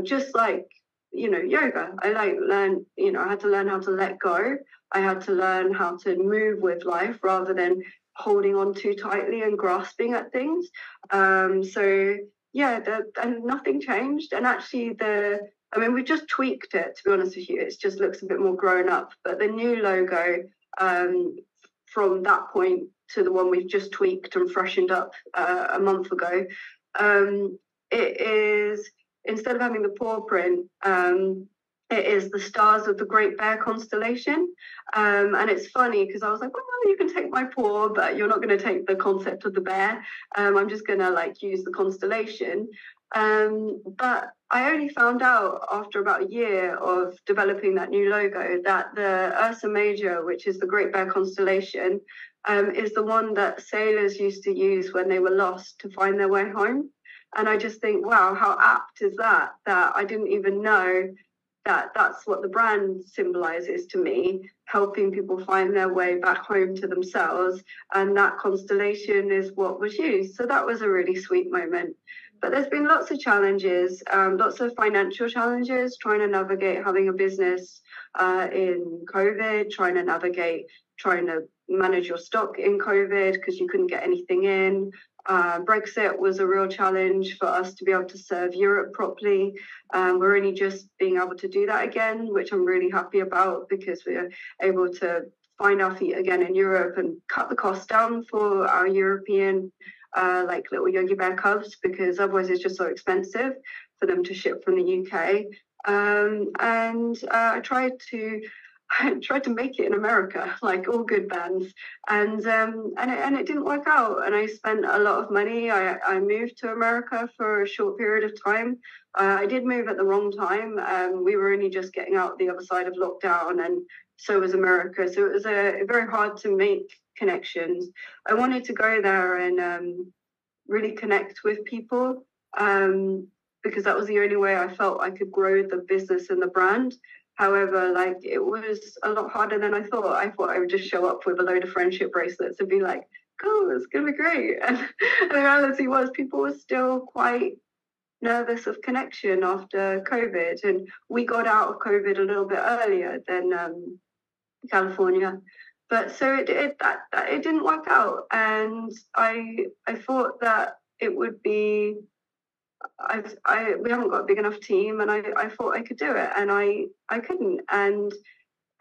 Speaker 3: Just like, yoga. I had to learn how to let go. I had to learn how to move with life rather than holding on too tightly and grasping at things. And nothing changed. And actually, we just tweaked it, to be honest with you. It just looks a bit more grown up. But the new logo, from that point to the one we've just tweaked and freshened up a month ago, it is, instead of having the paw print, it is the stars of the Great Bear constellation. And it's funny because I was like, well, you can take my paw, but you're not going to take the concept of the bear. I'm just going to use the constellation. But I only found out after about a year of developing that new logo that the Ursa Major, which is the Great Bear constellation, is the one that sailors used to use when they were lost to find their way home. And I just think, wow, how apt is that I didn't even know that that's what the brand symbolizes to me, helping people find their way back home to themselves. And that constellation is what was used. So that was a really sweet moment. But there's been lots of challenges, lots of financial challenges, trying to navigate having a business in COVID, trying to manage your stock in COVID because you couldn't get anything in. Brexit was a real challenge for us to be able to serve Europe properly. We're only just being able to do that again, which I'm really happy about, because we're able to find our feet again in Europe and cut the costs down for our European little Yogi Bare cubs, because otherwise it's just so expensive for them to ship from the UK. I tried to make it in America, like all good bands, and it didn't work out. And I spent a lot of money. I moved to America for a short period of time. I did move at the wrong time. We were only just getting out the other side of lockdown, and so was America. So it was very hard to make connections. I wanted to go there and really connect with people. because that was the only way I felt I could grow the business and the brand. However, like, it was a lot harder than I thought. I thought I would just show up with a load of friendship bracelets and be like, cool, it's going to be great. And the reality was people were still quite nervous of connection after COVID. And we got out of COVID a little bit earlier than California. But so it didn't work out. And I thought that it would be, we haven't got a big enough team, and I thought I could do it, and I couldn't. And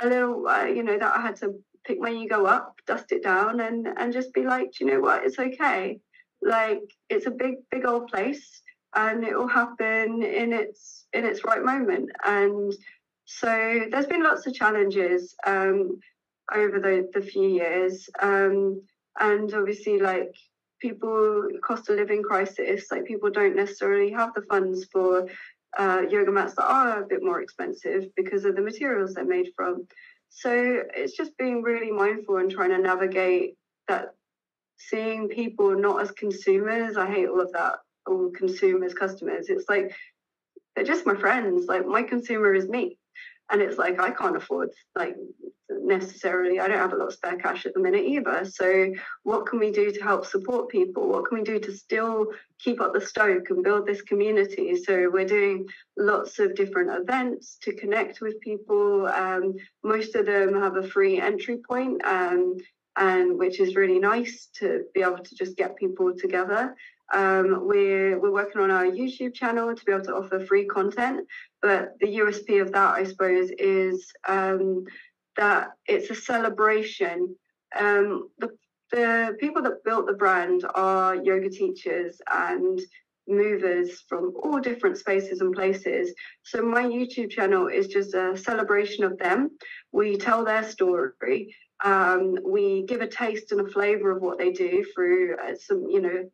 Speaker 3: a little, that I had to pick my ego up, dust it down, and just be like, do you know what, it's okay. Like, it's a big old place, and it will happen in its right moment. And so there's been lots of challenges over the few years, and obviously, like, people, cost of living crisis, like, people don't necessarily have the funds for yoga mats that are a bit more expensive because of the materials they're made from. So it's just being really mindful and trying to navigate that, seeing people not as consumers. I hate all of that, all consumers, customers. It's like, they're just my friends. Like, my consumer is me. And it's like, I can't afford, like, necessarily, I don't have a lot of spare cash at the minute either. So what can we do to help support people? What can we do to still keep up the stoke and build this community? So we're doing lots of different events to connect with people. Most of them have a free entry point, and which is really nice to be able to just get people together. We're working on our YouTube channel to be able to offer free content, but the USP of that, I suppose, is that it's a celebration. The people that built the brand are yoga teachers and movers from all different spaces and places. So my YouTube channel is just a celebration of them. We tell their story. We give a taste and a flavor of what they do through some,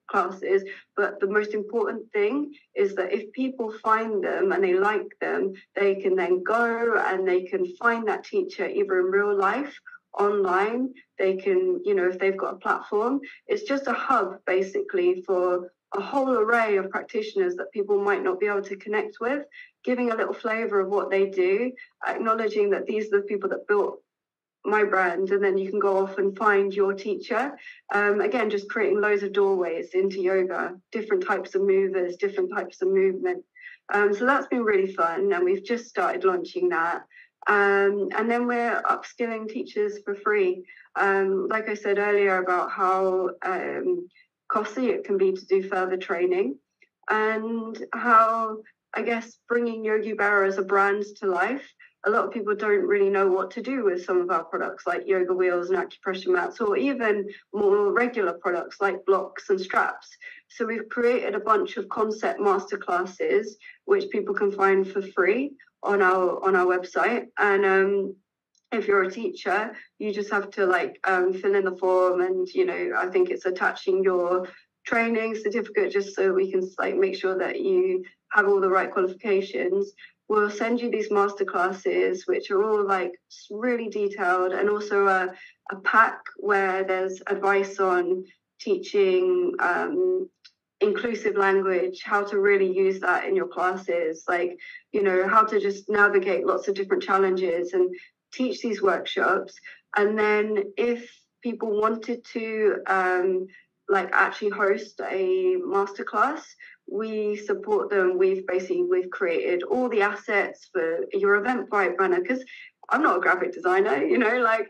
Speaker 3: classes. But the most important thing is that if people find them and they like them, they can then go and they can find that teacher either in real life, online. They can, if they've got a platform, it's just a hub basically for a whole array of practitioners that people might not be able to connect with, giving a little flavor of what they do, acknowledging that these are the people that built my brand, and then you can go off and find your teacher. Again, just creating loads of doorways into yoga, different types of movers, different types of movement. So that's been really fun, and we've just started launching that. And then we're upskilling teachers for free. Like I said earlier about how costly it can be to do further training, and how, I guess, bringing Yogi Bare as a brand to life, a lot of people don't really know what to do with some of our products like yoga wheels and acupressure mats, or even more regular products like blocks and straps. So we've created a bunch of concept masterclasses which people can find for free on our website. And if you're a teacher, you just have to fill in the form, and I think it's attaching your training certificate just so we can make sure that you have all the right qualifications. We'll send you these masterclasses, which are all really detailed, and also a pack where there's advice on teaching inclusive language, how to really use that in your classes, how to just navigate lots of different challenges and teach these workshops. And then if people wanted to actually host a masterclass, we support them. We've created all the assets for your Eventbrite banner, because I'm not a graphic designer,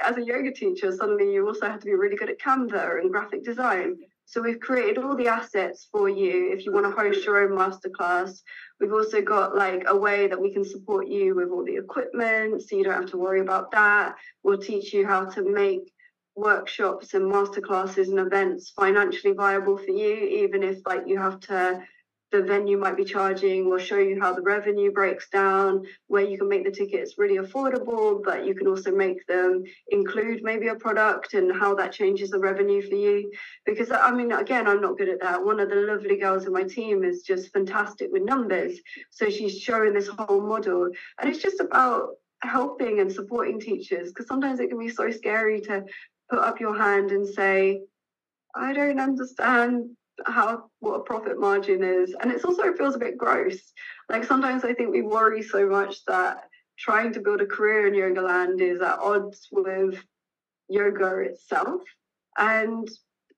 Speaker 3: as a yoga teacher, suddenly you also have to be really good at Canva and graphic design. So we've created all the assets for you if you want to host your own masterclass. We've also got a way that we can support you with all the equipment, so you don't have to worry about that. We'll teach you how to make workshops and masterclasses and events financially viable for you, even if you have to, the venue might be charging. We'll show you how the revenue breaks down, where you can make the tickets really affordable, but you can also make them include maybe a product, and how that changes the revenue for you. Because again, I'm not good at that. One of the lovely girls in my team is just fantastic with numbers, so she's showing this whole model, and it's just about helping and supporting teachers, because sometimes it can be so scary to put up your hand and say, I don't understand what a profit margin is. And it also feels a bit gross. Like sometimes I think we worry so much that trying to build a career in Yogaland is at odds with yoga itself. And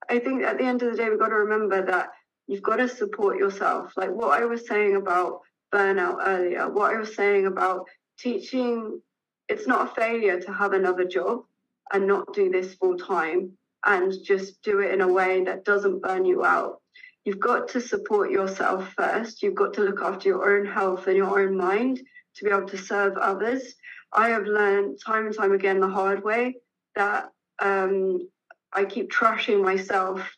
Speaker 3: I think at the end of the day, we've got to remember that you've got to support yourself. Like what I was saying about burnout earlier, what I was saying about teaching, it's not a failure to have another job and not do this full time and just do it in a way that doesn't burn you out. You've got to support yourself first. You've got to look after your own health and your own mind to be able to serve others. I have learned time and time again the hard way that I keep trashing myself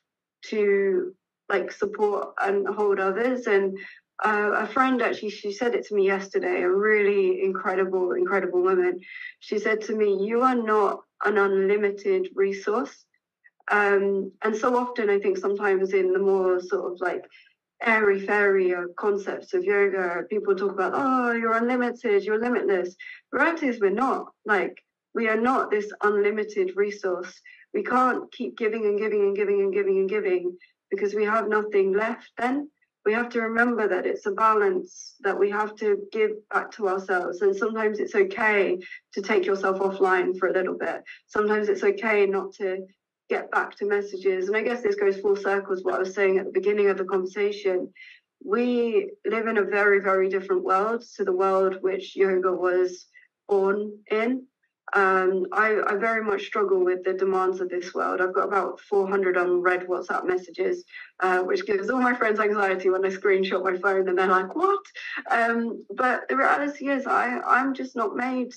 Speaker 3: to like support and hold others. And a friend actually, she said it to me yesterday, a really incredible woman. She said to me, "You are not an unlimited resource." And so often I think sometimes in the more sort of like airy-fairy concepts of yoga, people talk about, oh, you're unlimited, you're limitless. The reality is we're not. Like, we are not this unlimited resource. We can't keep giving and giving and giving and giving and giving because we have nothing left then. We have to remember that it's a balance that we have to give back to ourselves. And sometimes it's okay to take yourself offline for a little bit. Sometimes it's okay not to get back to messages. And I guess this goes full circles what I was saying at the beginning of the conversation. We live in a very, very different world to the world which yoga was born in. I very much struggle with the demands of this world. I've got about 400 unread WhatsApp messages, which gives all my friends anxiety when I screenshot my phone and they're like, what? But the reality is I'm just not made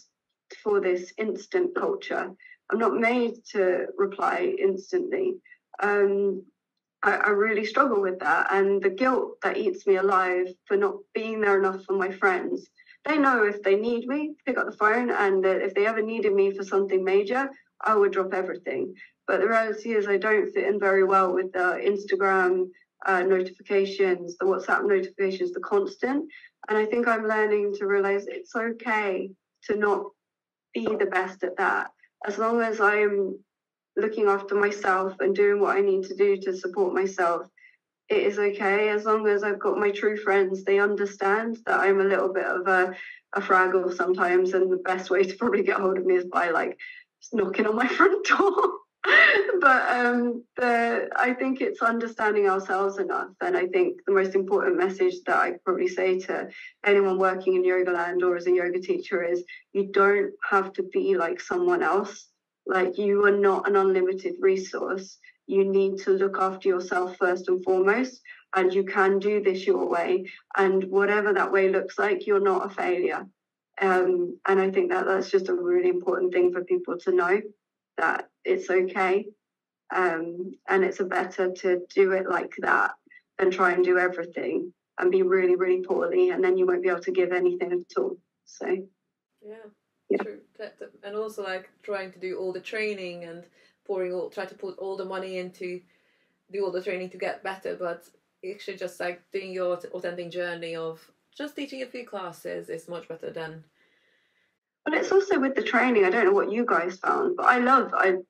Speaker 3: for this instant culture. I'm not made to reply instantly. I really struggle with that. And the guilt that eats me alive for not being there enough for my friends. They know if they need me, pick up the phone, and if they ever needed me for something major, I would drop everything. But the reality is I don't fit in very well with the Instagram notifications, the WhatsApp notifications, the constant. And I think I'm learning to realize it's okay to not be the best at that. As long as I'm looking after myself and doing what I need to do to support myself, it is okay. As long as I've got my true friends, they understand that I'm a little bit of a fraggle sometimes, and the best way to probably get hold of me is by like just knocking on my front door. But I think it's understanding ourselves enough. And I think the most important message that I probably say to anyone working in Yogaland or as a yoga teacher is you don't have to be like someone else. Like, you are not an unlimited resource. You need to look after yourself first and foremost, and you can do this your way. And whatever that way looks like, you're not a failure. And I think that that's just a really important thing for people to know, that it's okay. And it's better to do it like that than try and do everything and be really, really poorly, and then you won't be able to give anything at all. So,
Speaker 1: yeah. True. And also like trying to do all the training and try to put all the money into do all the training to get better, but actually just like doing your authentic journey of just teaching a few classes is much better than.
Speaker 3: But it's also with the training, I don't know what you guys found, but I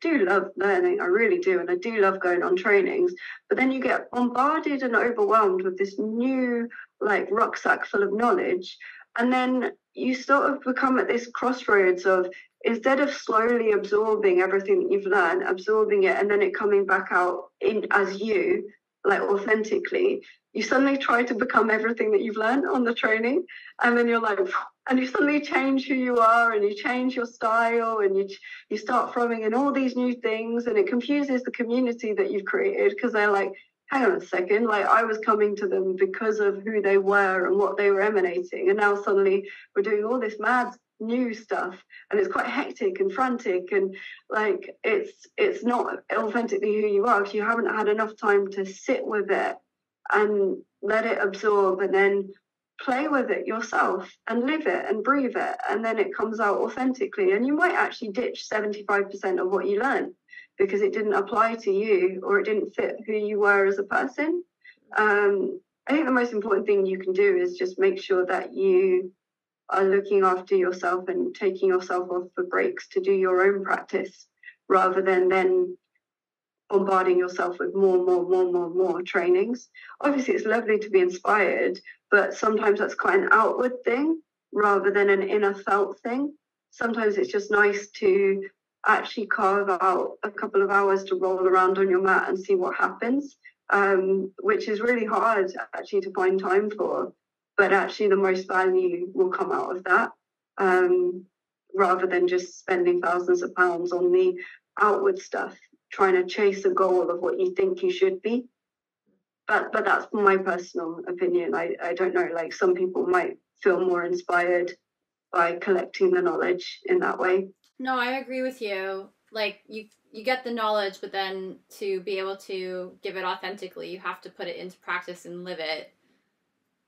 Speaker 3: do love learning, I really do, and I do love going on trainings, but then you get bombarded and overwhelmed with this new like rucksack full of knowledge, and then you sort of become at this crossroads of, instead of slowly absorbing everything that you've learned, absorbing it and then it coming back out in as you, like authentically, you suddenly try to become everything that you've learned on the training, and then you're like, and you suddenly change who you are and you change your style and you start throwing in all these new things, and it confuses the community that you've created, because they're like, hang on a second, like I was coming to them because of who they were and what they were emanating, and now suddenly we're doing all this mad new stuff, and it's quite hectic and frantic, and like it's not authentically who you are, because you haven't had enough time to sit with it and let it absorb and then play with it yourself and live it and breathe it, and then it comes out authentically. And you might actually ditch 75% of what you learned because it didn't apply to you or it didn't fit who you were as a person. I think the most important thing you can do is just make sure that you are looking after yourself and taking yourself off for breaks to do your own practice, rather than then bombarding yourself with more trainings. Obviously, it's lovely to be inspired, but sometimes that's quite an outward thing rather than an inner felt thing. Sometimes it's just nice to actually carve out a couple of hours to roll around on your mat and see what happens, which is really hard actually to find time for. But actually the most value will come out of that, rather than just spending thousands of pounds on the outward stuff, trying to chase a goal of what you think you should be. But that's my personal opinion. I don't know, like some people might feel more inspired by collecting the knowledge in that way.
Speaker 2: No, I agree with you. Like you get the knowledge, but then to be able to give it authentically, you have to put it into practice and live it.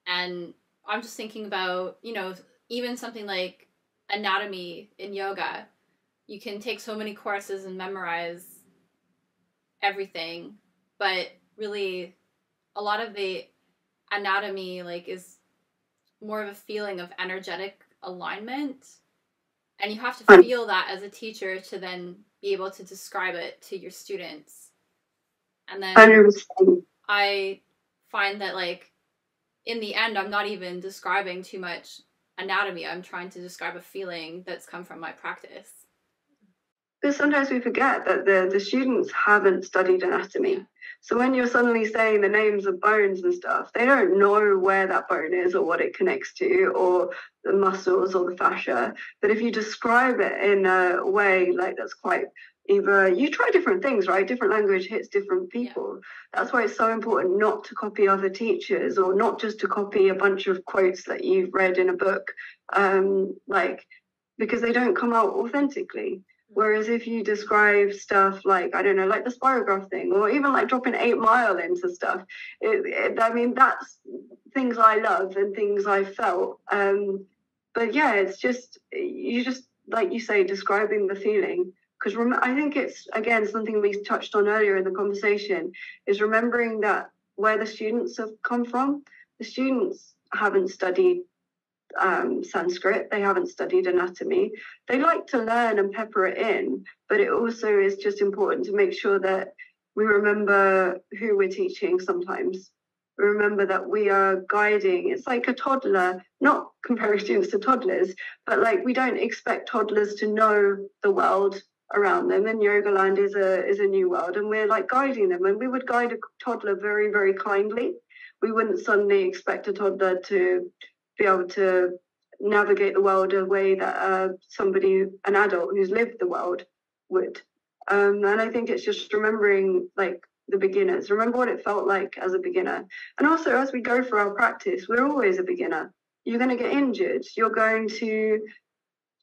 Speaker 2: And I'm just thinking about, you know, even something like anatomy in yoga. You can take so many courses and memorize everything, but really a lot of the anatomy like is more of a feeling of energetic alignment, and you have to feel that as a teacher to then be able to describe it to your students. And then
Speaker 3: 100%.
Speaker 2: I find that like in the end I'm not even describing too much anatomy, I'm trying to describe a feeling that's come from my practice.
Speaker 3: Because sometimes we forget that the students haven't studied anatomy.
Speaker 2: Yeah.
Speaker 3: So when you're suddenly saying the names of bones and stuff, they don't know where that bone is or what it connects to or the muscles or the fascia. But if you describe it in a way like that's quite, either you try different things, right? Different language hits different people. Yeah. That's why it's so important not to copy other teachers or not just to copy a bunch of quotes that you've read in a book, because they don't come out authentically. Whereas if you describe stuff like, I don't know, like the spirograph thing, or even like dropping 8 Mile into stuff, I mean, that's things I love and things I felt. But yeah, it's just, you just, like you say, describing the feeling. Because I think it's, again, something we touched on earlier in the conversation, is remembering that where the students have come from, the students haven't studied Sanskrit, they haven't studied anatomy. They like to learn and pepper it in, but it also is just important to make sure that we remember who we're teaching sometimes. We remember that we are guiding. It's like a toddler, not comparing students to toddlers, but like we don't expect toddlers to know the world around them, and Yogaland is a new world, and we're like guiding them, and we would guide a toddler very, very kindly. We wouldn't suddenly expect a toddler to be able to navigate the world a way that an adult who's lived the world would. And I think it's just remembering like the beginners, remember what it felt like as a beginner. And also as we go through our practice, we're always a beginner. You're going to get injured. You're going to,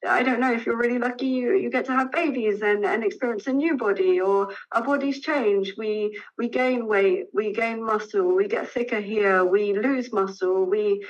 Speaker 3: I don't know, if you're really lucky, you get to have babies and experience a new body, or our bodies change. We gain weight, we gain muscle, we get thicker here, we lose muscle, we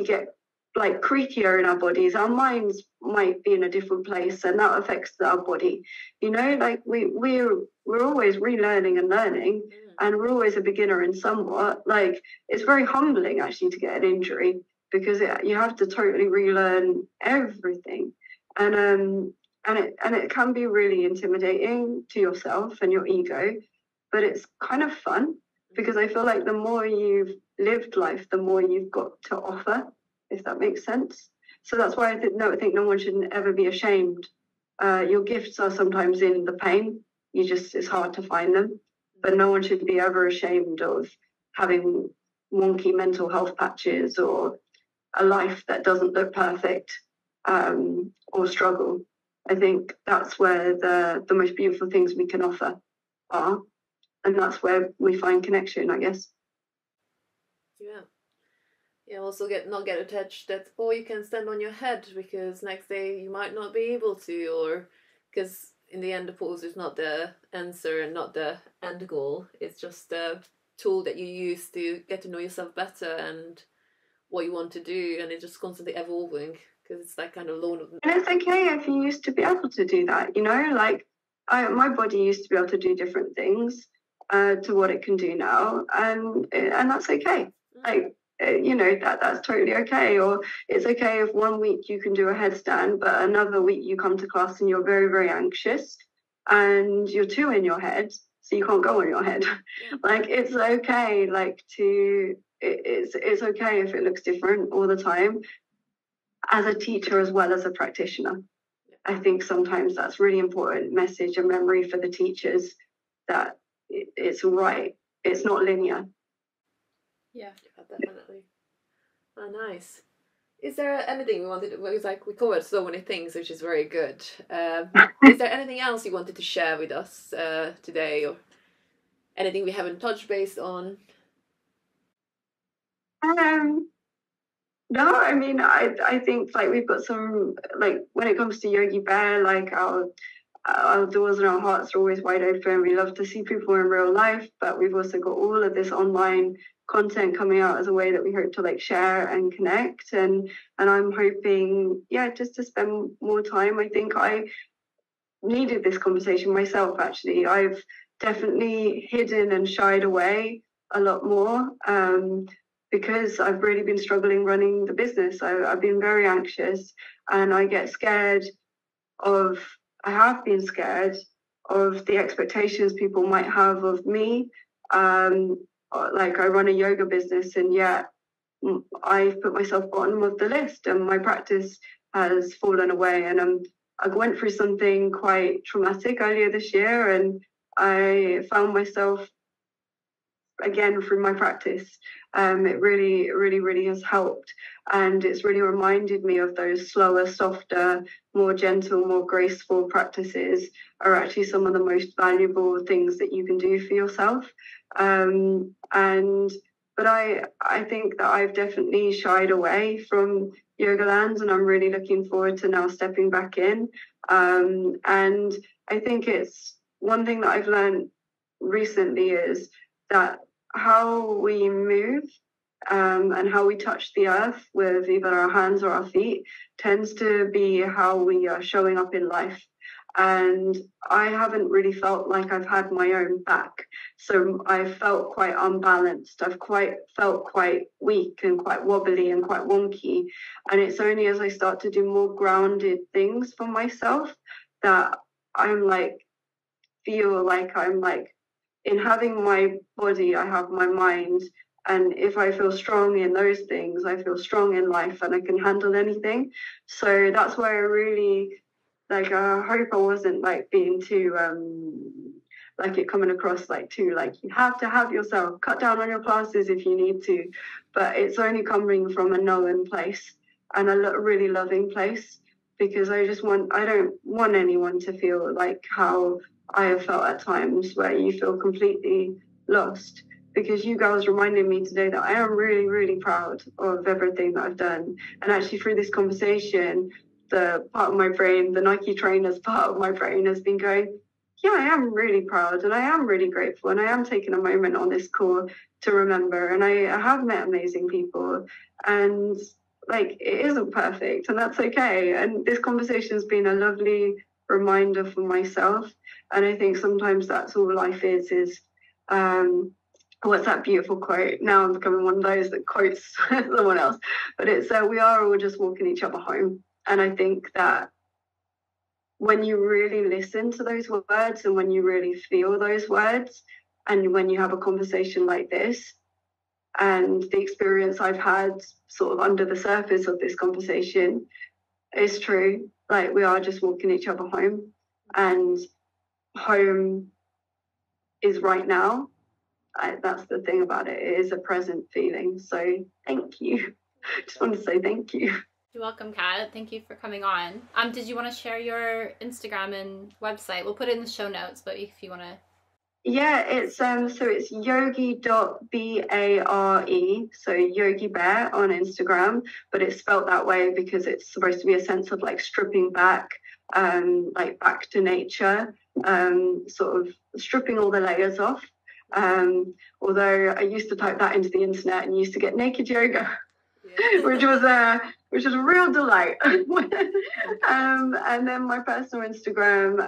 Speaker 3: get like creakier in our bodies. Our minds might be in a different place, and that affects our body. You know, like we're always relearning and learning, and we're always a beginner in somewhat. Like it's very humbling actually to get an injury, because you have to totally relearn everything, and it can be really intimidating to yourself and your ego, but it's kind of fun, because I feel like the more you've lived life, the more you've got to offer, if that makes sense. So that's why I think no one should ever be ashamed. Your gifts are sometimes in the pain. It's hard to find them, but no one should be ever ashamed of having wonky mental health patches or a life that doesn't look perfect, or struggle. I think that's where the most beautiful things we can offer are. And that's where we find connection, I guess.
Speaker 1: Yeah, also not get attached that, you can stand on your head because next day you might not be able to, or because in the end the pose is not the answer and not the end goal. It's just a tool that you use to get to know yourself better and what you want to do, and it's just constantly evolving, because it's like kind of lone.
Speaker 3: And it's okay if you used to be able to do that, you know, like my body used to be able to do different things to what it can do now, and that's okay. Like, you know, that's totally okay. Or it's okay if 1 week you can do a headstand, but another week you come to class and you're very, very anxious and you're too in your head. so you can't go on your head. Like, it's okay, like, it's okay if it looks different all the time, as a teacher as well as a practitioner. I think sometimes that's really important message and memory for the teachers, that it's right. It's not linear.
Speaker 1: Yeah, definitely. Oh, nice. Is there anything we wanted to, because like we covered so many things, which is very good. Is there anything else you wanted to share with us today, or anything we haven't touched base on?
Speaker 3: No, I mean, I think like we've got some, like when it comes to Yogi Bare, like our doors and our hearts are always wide open. We love to see people in real life, but we've also got all of this online content coming out as a way that we hope to like share and connect. And I'm hoping, just to spend more time. I think I needed this conversation myself, actually. I've definitely hidden and shied away a lot more, because I've really been struggling running the business. I've been very anxious, and I have been scared of the expectations people might have of me. Like, I run a yoga business, and yet I've put myself bottom of the list, and my practice has fallen away. And I went through something quite traumatic earlier this year, and I found myself again through my practice. It really, really, really has helped, and it's really reminded me of those slower, softer, more gentle, more graceful practices are actually some of the most valuable things that you can do for yourself. But I think that I've definitely shied away from Yogaland, and I'm really looking forward to now stepping back in. And I think it's one thing that I've learned recently is that how we move and how we touch the earth with either our hands or our feet tends to be how we are showing up in life. And I haven't really felt like I've had my own back. So I've felt quite unbalanced. I've felt quite weak and quite wobbly and quite wonky. And it's only as I start to do more grounded things for myself that I'm feel like I'm in having my body, I have my mind. And if I feel strong in those things, I feel strong in life, and I can handle anything. So that's why I really I hope I wasn't being too it coming across too you have to have yourself, cut down on your classes if you need to. But it's only coming from a knowing place and a really loving place, because I don't want anyone to feel like how I have felt at times, where you feel completely lost. Because you girls reminded me today that I am really, really proud of everything that I've done. And actually through this conversation, the part of my brain, the Nike trainers part of my brain, has been going, yeah, I am really proud, and I am really grateful, and I am taking a moment on this call to remember. And I have met amazing people, and it isn't perfect, and that's okay. And this conversation has been a lovely reminder for myself. And I think sometimes that's all life is what's that beautiful quote? Now I'm becoming one of those that quotes someone else, but it's we are all just walking each other home. And I think that when you really listen to those words, and when you really feel those words, and when you have a conversation like this, and the experience I've had sort of under the surface of this conversation is true. We are just walking each other home, and home is right now. That's the thing about it. It is a present feeling. So thank you. Just want to say thank you.
Speaker 2: You're welcome, Kat. Thank you for coming on. Did you want to share your Instagram and website? We'll put it in the show notes, but if you want to.
Speaker 3: Yeah, it's so it's yogi.bare, so Yogi Bare on Instagram, but it's spelt that way because it's supposed to be a sense of stripping back, back to nature, sort of stripping all the layers off. Although I used to type that into the internet and used to get naked yoga, which was a real delight. And then my personal Instagram,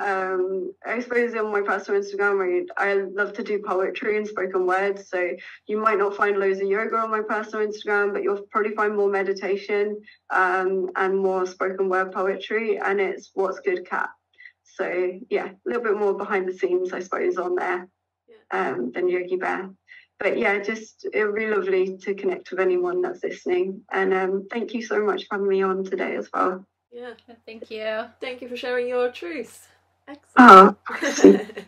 Speaker 3: I suppose on my personal Instagram, I love to do poetry and spoken word. So you might not find loads of yoga on my personal Instagram, but you'll probably find more meditation and more spoken word poetry. And it's What's Good Cat. So yeah, a little bit more behind the scenes, I suppose, on there. than Yogi Bare. But yeah, just it would be lovely to connect with anyone that's listening. And thank you so much for having me on today as well.
Speaker 1: Yeah.
Speaker 2: Thank you.
Speaker 1: Thank you for sharing your truth. Excellent.
Speaker 3: Oh,